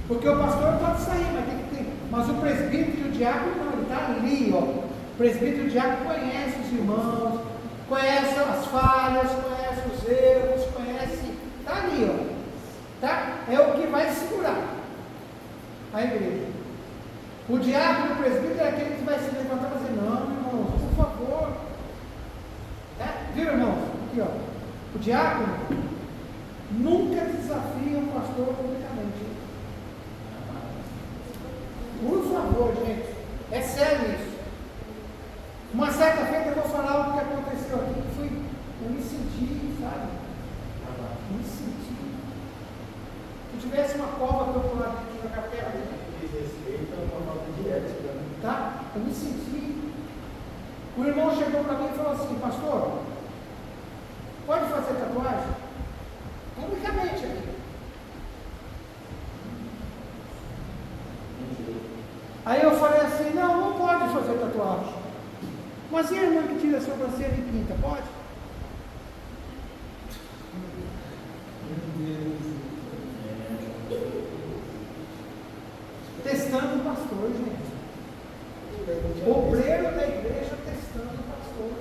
Porque o pastor pode sair, mas tem que ter. Mas o presbítero e o diácono não, ele está ali, O presbítero e o diácono conhecem os irmãos, conhece as falhas, conhece os erros, conhece. Está ali, Tá? É o que vai segurar a igreja. O diácono, o presbítero é aquele que vai se levantar e dizer, não, irmãos, por favor. Viu, irmãos? Aqui, ó. O diácono nunca desafia o pastor publicamente. Por favor, gente. É sério isso. Uma certa feita eu vou falar algo que aconteceu aqui, que eu me senti, sabe? Eu me senti. Se tivesse uma cova para eu pular dentro da capela, Desrespeito é uma falta de ética, né? tá? Eu me senti. O irmão chegou para mim e falou assim, pastor, pode fazer tatuagem? Publicamente aqui. Aí eu falei assim, não pode fazer tatuagem. Mas e a irmã que tira a sobrancelha e pinta, pode? Testando o pastor, gente. Obreiro da igreja testando o pastor.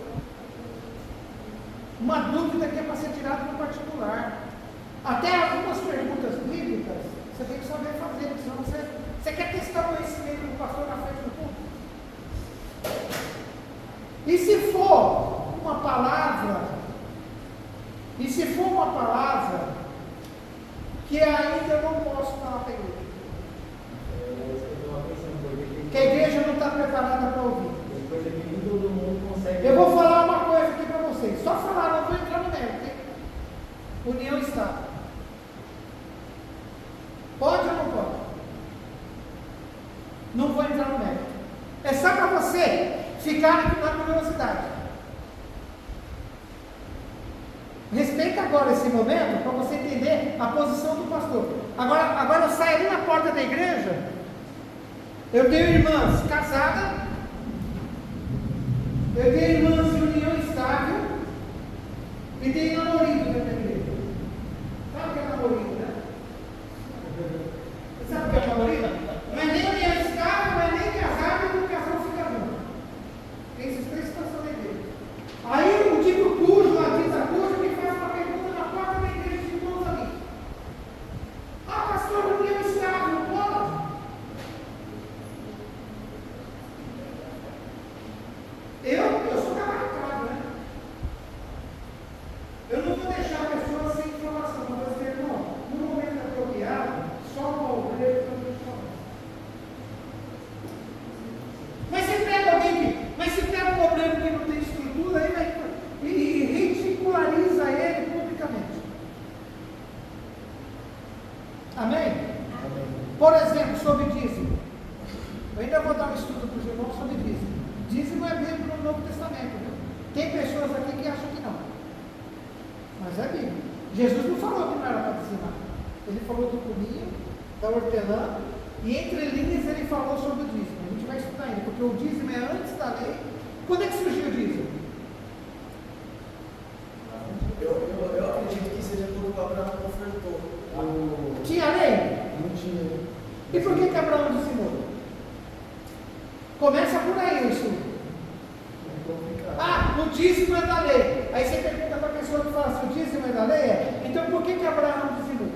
Uma dúvida que é para ser tirada no particular. Até algumas perguntas bíblicas você tem que saber fazer, porque senão você quer testar o conhecimento do pastor na frente do culto. E se for uma palavra que ainda eu não posso falar para a igreja, que a igreja não está preparada para ouvir. Eu vou falar uma coisa aqui para vocês, só falar, não vou entrar no mérito, hein? União está. Pode ou não pode? Não vou entrar no mérito. É só para você ficar na curiosidade. Respeita agora esse momento para você entender a posição do pastor. Agora eu saio ali na porta da igreja, eu tenho irmãs casadas, eu tenho irmãs de união estável e tenho namorido dentro da igreja. Sabe o que é namorido, né? Você sabe o que é namorido? Não é nem união estável, não é nem casado e o casal fica junto. Tem essas três situações da igreja. Aí o tipo cujo, a dita cujo, me faz uma pergunta na porta da igreja de irmãos ali. Ah, pastor, união estável, pode? Eu sou camarada, né? Eu não vou deixar a pessoa sem informação, mas vou dizer, não, no momento apropriado, só o obreiro que eu estou falando. Mas se pega um obreiro que não tem estrutura, aí vai e ridiculariza ele publicamente. Amém? Por exemplo, sobre dízimo. Eu ainda vou dar um estudo para os irmãos sobre dízimo. Dízimo é Bíblia no Novo Testamento, viu? Tem pessoas aqui que acham que não. Mas é Bíblia. Jesus não falou que não era para dizimar. Ele falou do cominho, da hortelã, e entre linhas ele falou sobre o dízimo. A gente vai estudar ainda, porque o dízimo é antes da lei. Quando é que surgiu o dízimo? Eu acredito que seja quando Abraão ofertou. Tinha lei? Não tinha. E por que Abraão dizimou? Começa por aí o estudo. Ah, o dízimo é da lei. Aí você pergunta para a pessoa que fala assim, o dízimo é da lei? Então por que Abraão dizimou?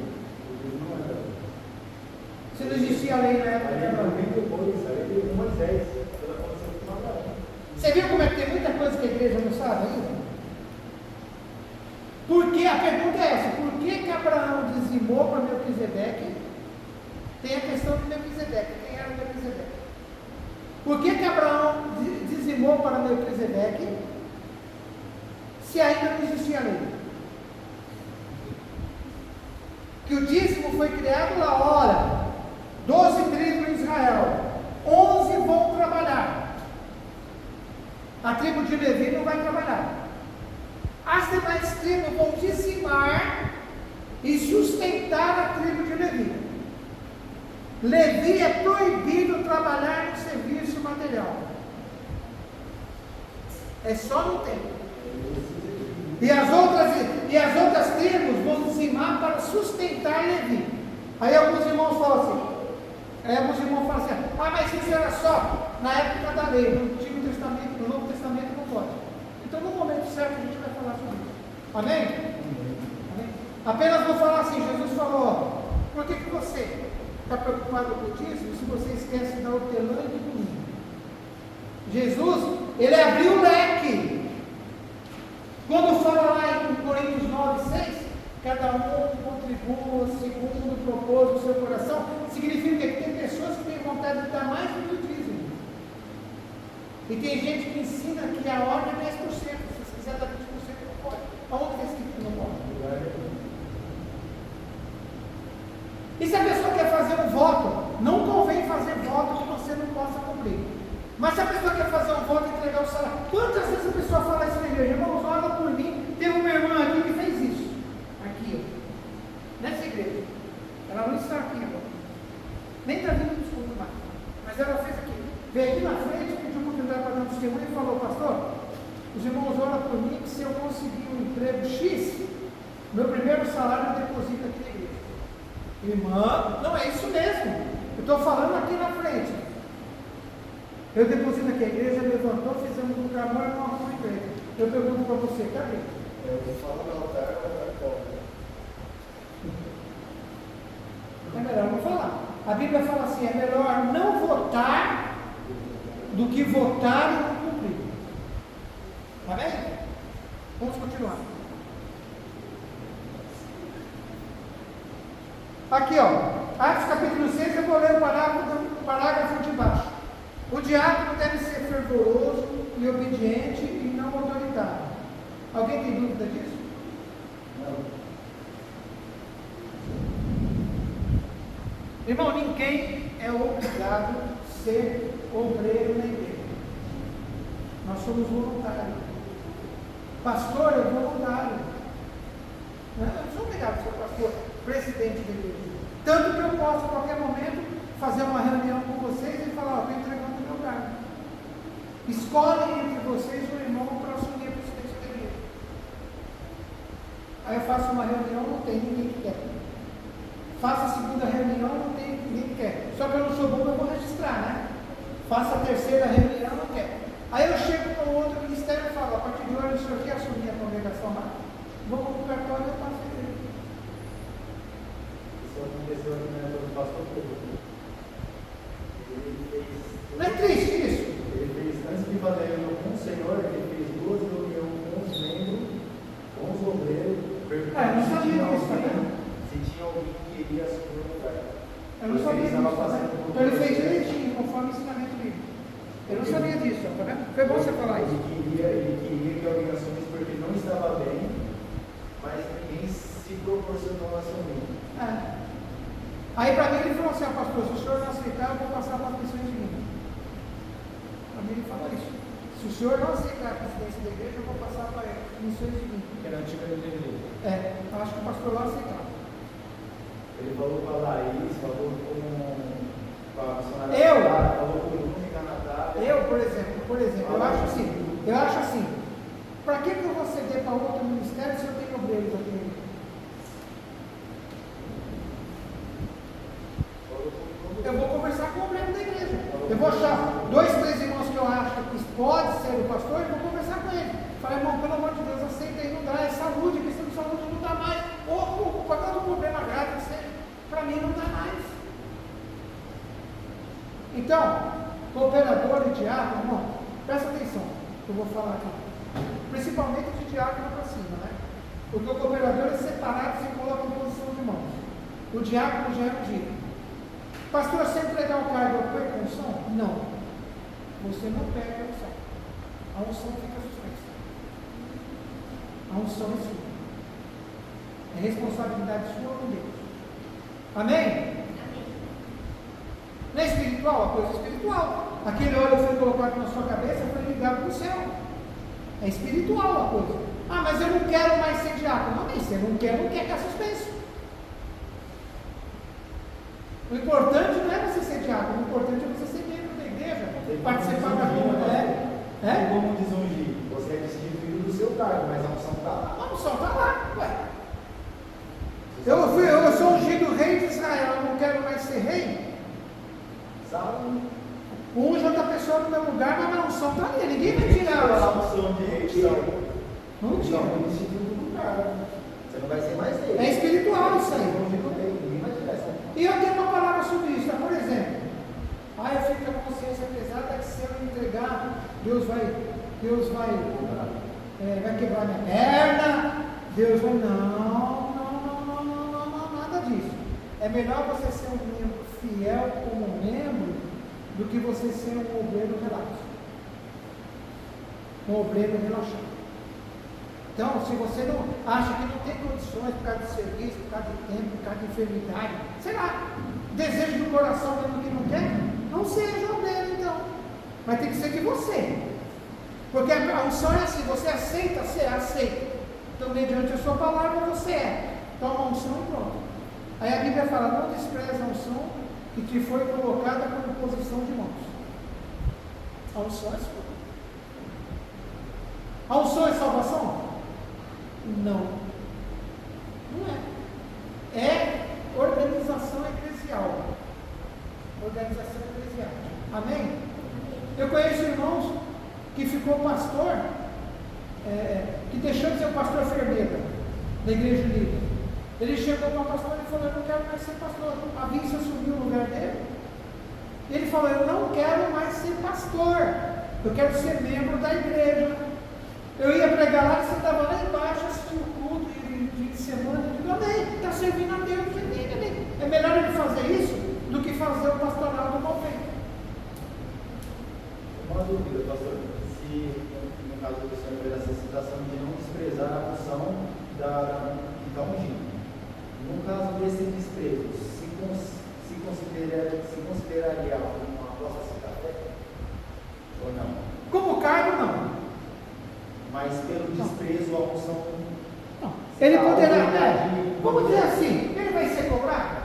Se não existia lei na época de Abraão. Você viu como é que tem muita coisa que a igreja não sabe ainda? Porque a pergunta é essa, por que Abraão dizimou para Melquisedeque? Tem a questão de Melquisedeque, quem era Melquisedeque? Por que Abraão dizimou para Melquisedeque se ainda não existia lei? Que o dízimo foi criado lá, ora, 12 tribos em Israel, 11 vão trabalhar. A tribo de Levi não vai trabalhar. As demais tribos vão dizimar e sustentar a tribo de Levi. Levi é proibido trabalhar no serviço material. É só no templo. E as outras tribos vão dizimar para sustentar Levi. Aí alguns irmãos falam assim, ah, mas isso era só na época da lei, no Antigo Testamento, no Novo Testamento não pode. Então no momento certo a gente vai falar sobre isso. Amém? Amém? Apenas vou falar assim, Jesus falou, está preocupado com o dízimo se você esquece da hortelã e do domingo? Jesus, ele abriu o leque. Quando fala lá em Coríntios 9:6, cada um contribua segundo o propósito do seu coração, significa que tem pessoas que têm vontade de dar mais do que o dízimo. E tem gente que ensina que a ordem é 10%. Se você quiser dar 20%, não pode. Aonde está escrito que não pode? E se a pessoa quer fazer um voto, não convém fazer voto que você não possa cumprir. Mas se a pessoa quer fazer um voto e entregar o salário, quantas vezes a pessoa fala isso na igreja? Irmãos, ora por mim. Teve uma irmã aqui que fez isso. Aqui, ó. Nessa igreja. Ela não está aqui agora. Nem está vindo no escudo mais. Mas ela fez aqui. Veio aqui na frente, pediu oportunidade para dar um testemunho e falou: pastor, os irmãos oram por mim que se eu conseguir um emprego X, meu primeiro salário eu deposito aqui na igreja. Irmã, não é isso mesmo. Eu estou falando aqui na frente. Eu deposito aqui, a igreja levantou, fizemos um clamor e não arrumou emprego. Eu pergunto para você, cadê? Eu falo no altar, o altar cobra. É melhor não falar. A Bíblia fala assim: é melhor não votar do que votar e não cumprir. Está bem? Vamos continuar. Aqui, ó, Atos capítulo 6, eu vou ler o parágrafo de baixo. O diácono deve ser fervoroso e obediente e não autoritário. Alguém tem dúvida disso? Não. Irmão, ninguém é obrigado a ser obreiro na igreja. Nós somos voluntários. Pastor é voluntário. Eu não sou obrigado a ser pastor, presidente da igreja. Tanto que eu posso, a qualquer momento, fazer uma reunião com vocês e falar: estou entregando o meu cargo. Escolhem entre vocês um irmão para assumir a presidência da igreja. Aí eu faço uma reunião, não tem ninguém que quer. Faço a segunda reunião, não tem ninguém que quer. Só que eu não sou bom, eu vou registrar, né? Faço a terceira reunião, não quer. Aí eu chego para o outro ministério e falo: a partir de hoje o senhor quer assumir a congregação lá? Vou para o cartório e eu faço a igreja. Isso aconteceu aqui na época do pastor Pedro. Ele fez. Não é triste isso? Ele fez, antes de fazer a reunião com o Senhor, ele fez 2 reuniões com os membros, com os obreiros, Eu não sabia disso, tá vendo? se tinha alguém que queria assumir o lugar. Eu não sabia disso, tá vendo? Então ele fez direitinho, conforme o ensinamento bíblico. Eu não sabia disso, tá vendo? Foi bom você falar isso. Ele queria que alguém assumisse porque ele não estava bem, mas ninguém se proporcionou a assumir. Aí para mim ele falou assim: pastor, se o senhor não aceitar, eu vou passar para as missões divinas. Para mim ele fala isso: se o senhor não aceitar a presidência da igreja, eu vou passar para as missões divinas. Que era antiga da igreja. Eu acho que o pastor lá aceitava. Ele falou com a Laís, falou com a missionária, Eu? falou com o Bruno e com a Natália. Eu, por exemplo, eu acho assim, para que eu vou ceder para outro ministério se eu tenho obreiros aqui na igreja? Eu vou conversar com o obreiro da igreja. Eu vou achar 2, 3 irmãos que eu acho que pode ser o pastor, e vou conversar com ele. Falei: irmão, pelo amor de Deus, aceita aí, não dá, é saúde, questão de saúde não dá mais. Ou por causa do problema grave que seja, para mim não dá mais. Então, cooperador e diácono, irmão, presta atenção, eu vou falar aqui. Principalmente de diácono para cima, né? Porque o cooperador é separado, se coloca em posição de mãos. O diácono já é ungido. Pastor, se entregar o cargo, eu perco a unção? Não. Você não perde a unção. A unção fica suspensa. A unção é sua. É responsabilidade sua com Deus. Amém? Não é espiritual? A coisa é espiritual. Aquele óleo foi colocado na sua cabeça, foi ligado para o céu. É espiritual a coisa. Mas eu não quero mais ser diácono. Amém? Você não quer, está suspenso. O importante não é você ser diácono, o importante é você ser membro da igreja, participar da comunidade. Tem como desungir? Você é destituído do seu cargo, mas a unção está lá. A unção está lá, ué. Eu sou ungido rei de Israel, eu não quero mais ser rei. Sabe? Unge outra pessoa no meu lugar, mas a unção está ali, ninguém vai tirar a unção de rei de Saul. Não tira. Não, destituído do cargo. Você não vai ser mais rei. É espiritual isso aí. Ninguém vai tirar essa. E eu tenho uma palavra sobre Deus vai vai quebrar minha perna, Deus vai, não, nada disso. É melhor você ser um membro fiel como membro do que você ser um obreiro relapso. Um obreiro relaxado. Então, se você não acha que não tem condições por causa de serviço, por causa de tempo, por causa de enfermidade, sei lá, desejo do coração mesmo que não quer, não seja obreiro então. Mas tem que ser de você. Porque a unção é assim, você aceita, você aceita. Então, mediante a sua palavra, você é. Toma a unção e pronto. Aí a Bíblia fala, não despreza a unção que te foi colocada como posição de mãos. A unção é sua. A unção é salvação? Não. Não é. É organização eclesial. Organização eclesial. Amém? Eu conheço irmãos que ficou pastor, que deixou de ser o pastor Ferreira, da Igreja Unida. Ele chegou para o pastor e falou, eu não quero mais ser pastor. A Vinci assumiu o lugar dele. Ele falou, eu não quero mais ser pastor. Eu quero ser membro da igreja. Eu ia pregar lá, você estava lá embaixo, assistir o culto de semana, eu digo, amém, está servindo a Deus, amém. É melhor ele fazer isso do que fazer o pastorado do movimento. Uma dúvida, pastor, se no caso do senhor fez essa citação de não desprezar a função que está ungindo. No caso desse desprezo, se consideraria uma aposta café ou não? Como cargo, não. Mas pelo desprezo à função. Não. Ele poderá, vamos dizer assim, ele vai ser cobrado?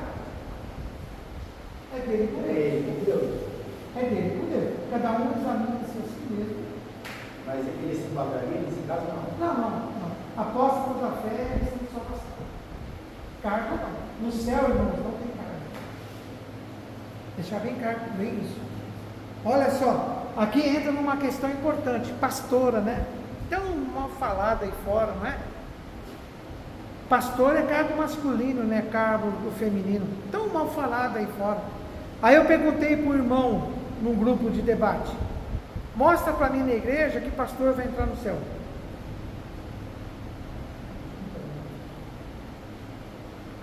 É dele com Deus. É dele com Deus. Cada um examina si mesmo. Mas ele se enquadraria nesse caso, não? Não. Apóstolo da fé é questão de salvação. Cargo não. No céu, irmãos, não tem cargo. Deixar bem claro bem isso. Olha só, aqui entra numa questão importante, pastora, né? Tão mal falada aí fora, não é? Pastor é cargo masculino, né? Cargo feminino. Tão mal falado aí fora. Aí eu perguntei para o irmão, num grupo de debate, mostra para mim na igreja que pastor vai entrar no céu.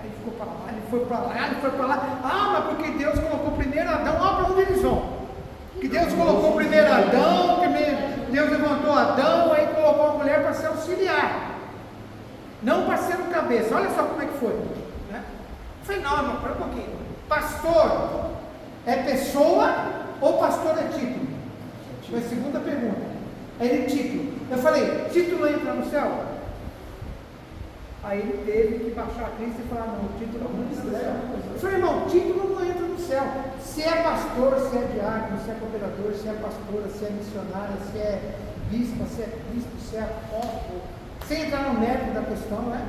Aí ficou para lá, ele foi para lá. Ah, mas porque Deus colocou primeiro Adão, olha para onde eles vão. Que Deus colocou primeiro Adão, Deus levantou Adão, aí colocou a mulher para ser auxiliar, não para ser o cabeça. Olha só como é que foi, né? Eu falei, não, irmão, para um pouquinho. Pastor é pessoa ou pastor é título? Foi a segunda pergunta. Ele título. Eu falei, título entra no céu? Aí ele teve que baixar a Cristo e falar, não, o título não entra no céu. Eu falei, irmão, título não entra no céu. Se é pastor, se é diácono, se é cooperador, se é pastora, se é missionária, se é bispo, se é apóstolo, sem entrar no mérito da questão, né?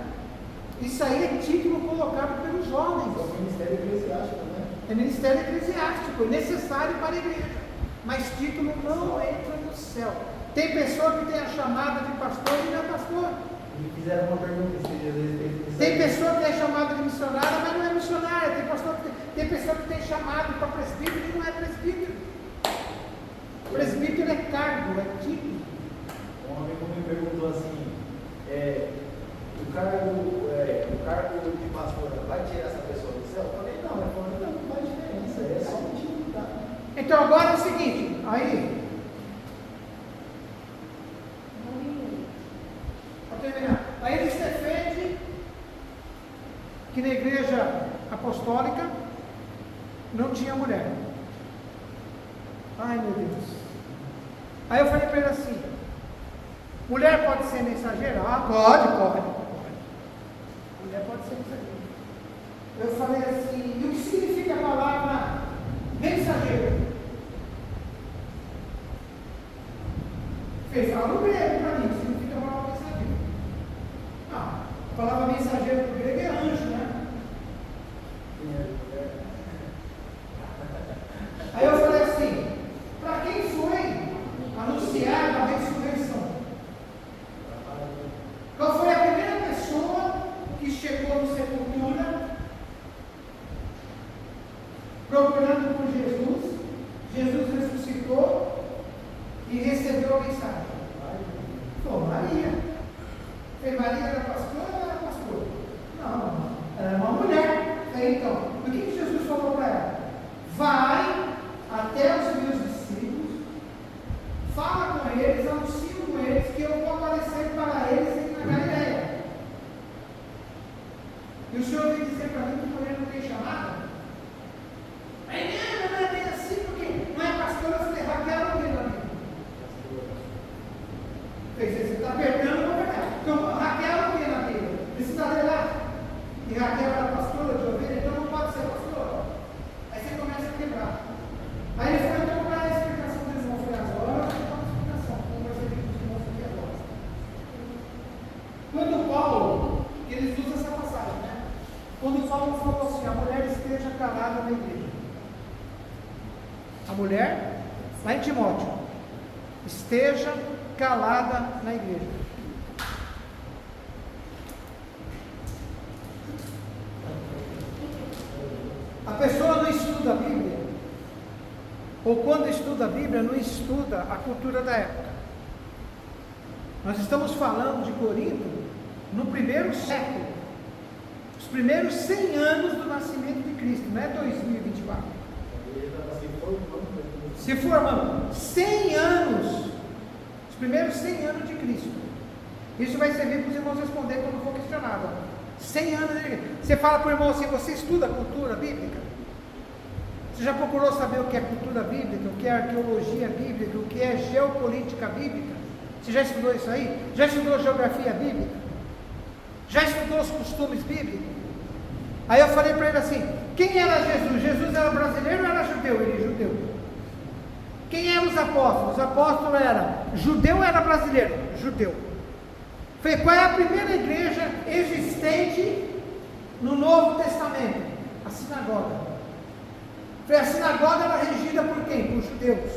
Isso aí é título colocado pelos homens. É o ministério eclesiástico, né? É ministério eclesiástico, necessário para a igreja. Mas título não entra no céu. Tem pessoa que tem a chamada de pastor e não é pastor. Me fizeram uma pergunta esses dias a respeito. Tem pessoa que é chamada de missionária, mas não é missionária. Tem pessoa que tem chamado para presbítero e não é presbítero. Presbítero é cargo, é título. Um amigo me perguntou assim, o cargo de pastora vai tirar essa pessoa do céu? Eu falei, não faz diferença, é só um título, tá? Então agora é o seguinte, aí. Para terminar, aí eles defendem que na igreja apostólica não tinha mulher. Ai meu Deus. Aí eu falei para ele assim, mulher pode ser mensageira? Ah, pode. Mulher pode ser mensageira. Eu falei assim, e o que significa a palavra mensageiro? Fez fala no grego para mim, o que significa a palavra mensageiro? Não, a palavra mensageiro no grego é anjo, né? Aí eu falei assim, para quem foi anunciada a ressurreição? Qual foi a primeira pessoa que chegou no sepultura procurando por Jesus? Jesus ressuscitou e recebeu alguém sabe? Pô, Maria. Falei, Maria era pastora ou era pastora? Não, ela era uma mulher. Falei, então, o que Jesus falou para ela? Vai até os meus discípulos, fala com eles, anuncio com eles que eu vou aparecer para eles na Galileia. E o Senhor vem dizer para mim que mulher não tem chamada? Aí, não é bem assim, porque não é pastora, eu falei, Raquel não tem na Bíblia. Você está apertando, não é verdade. Então, Raquel não tem na Bíblia. Precisa ler lá. E Raquel era pastora de ovelha, então não pode ser pastora. Aí você começa a quebrar. Aí ele foi, então, para a explicação do irmão. Eu falei, agora eu vou dar uma explicação. Como vai ser com os irmãos aqui agora. Quando Paulo, eles usam essa passagem, né? Quando Paulo falou assim, a mulher esteja calada na igreja. A mulher, lá em Timóteo, esteja calada na igreja. A pessoa não estuda a Bíblia, ou quando estuda a Bíblia, não estuda a cultura da época. Nós estamos falando de Corinto no primeiro século, os primeiros 100 anos do nascimento de Cristo, não é 2024. Se formando 100 anos, os primeiros 100 anos de Cristo. Isso vai servir para os irmãos responder quando for questionado. 100 anos de igreja. Você fala para o irmão assim, você estuda a cultura bíblica? Você já procurou saber o que é cultura bíblica, o que é arqueologia bíblica, o que é geopolítica bíblica? Você já estudou isso aí? Já estudou geografia bíblica? Já estudou os costumes bíblicos? Aí eu falei para ele assim, quem era Jesus? Jesus era brasileiro ou era judeu? Ele é judeu. Quem eram os apóstolos? Os apóstolos eram judeu ou era brasileiro? Judeu. Falei, qual é a primeira igreja existente no Novo Testamento? A sinagoga. Falei, a sinagoga era regida por quem? Por judeus.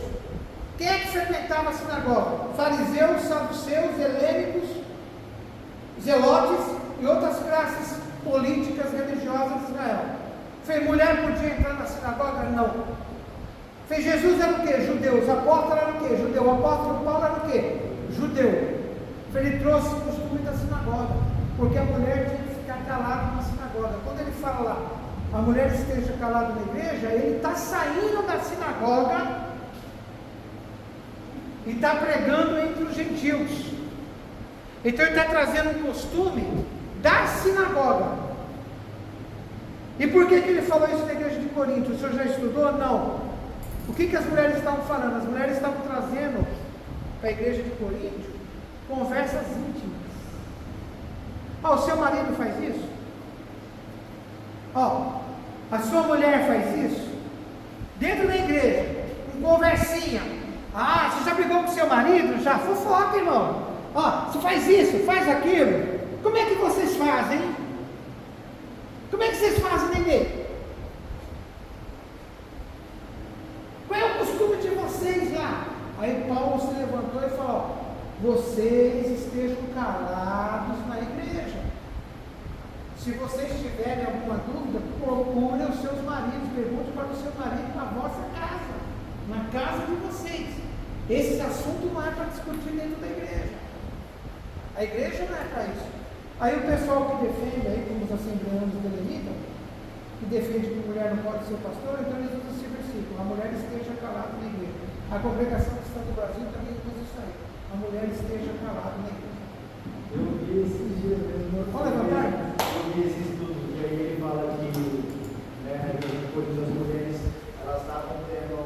Quem é que frequentava a sinagoga? Fariseus, saduceus, helênicos, zelotes e outras classes políticas religiosas de Israel. Falei, mulher podia entrar na sinagoga? Não. Falei, Jesus era o quê? Judeu. Os apóstolos eram o quê? Judeu. O apóstolo Paulo era o quê? Judeu. Falei, ele trouxe o costume da sinagoga, porque a mulher tinha que ficar calada na sinagoga. Quando ele fala lá, a mulher esteja calada na igreja, ele está saindo da sinagoga e está pregando entre os gentios. Então ele está trazendo um costume da sinagoga. E por que ele falou isso na igreja de Corinto? O senhor já estudou? Não. O que as mulheres estavam falando? As mulheres estavam trazendo para a igreja de Corinto conversas íntimas. O seu marido faz isso? A sua mulher faz isso? Dentro da igreja, com conversinha. Você já brigou com seu marido? Já? Fofoca, irmão. Você faz isso, faz aquilo. Como é que vocês fazem? Como é que vocês fazem, neném? Qual é o costume de vocês lá? Aí Paulo se levantou e falou, vocês estejam calados na igreja. Se vocês tiverem alguma dúvida, procurem os seus maridos, perguntem para o seu marido na vossa casa, na casa de vocês. Esse assunto não é para discutir dentro da igreja. A igreja não é para isso. Aí o pessoal que defende, aí, como os assembleanos delimitam, que defende que mulher não pode ser pastor, então eles usam esse versículo, a mulher esteja calada na igreja. A congregação cristã do Brasil também usa isso aí, a mulher esteja calada na igreja. Eu vi esses dias mesmo. Pode levantar? Eu vi esse estudo, e aí ele fala que, depois as mulheres, elas estavam tendo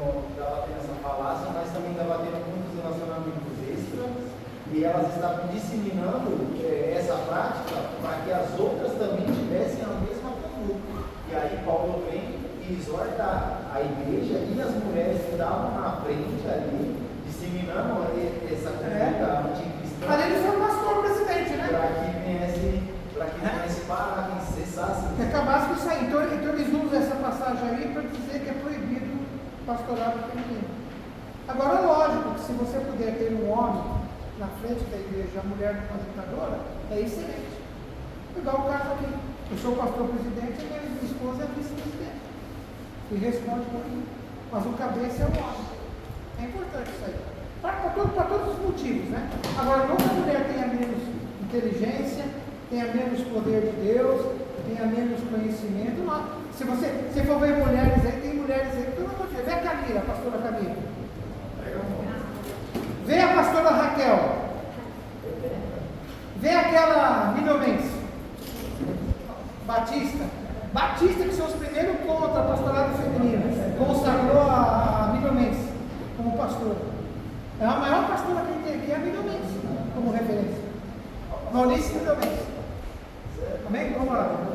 essa falácia, mas também estavam tendo muitos relacionamentos extras, e elas estavam disseminando essa prática para que as outras também tivessem a mesma conduta. E aí Paulo vem e exorta a igreja e as mulheres que estavam na frente ali, disseminando essa conduta anticristã. Mas ele foi o pastor presidente, né? Para que viesse para que cessasse. Que acabasse com isso aí. Então eles usam essa passagem aí para dizer que é proibido o pastorado feminino. Agora, lógico que se você puder ter um homem na frente da igreja, a mulher como agitadora, é excelente. Igual o caso aqui. Eu sou o pastor presidente e minha esposa é vice-presidente. E responde por mim. Mas o cabeça é o homem. É importante isso aí. Para todos os motivos, né? Agora, não que a mulher tenha menos inteligência, tenha menos poder de Deus, tenha menos conhecimento, não. Se você for ver mulheres aí, tem mulheres aí, pelo amor de Deus, vê a Camila, a pastora Camila. Vê a pastora Raquel. Vê aquela Milhomense. Batista, que são os primeiros contra a pastorado feminino, consagrou a Milhomense como pastora. É a maior pastora que tem aqui, é a Milhomense, como referência. Maurício Milhomense. Amém? Vamos lá.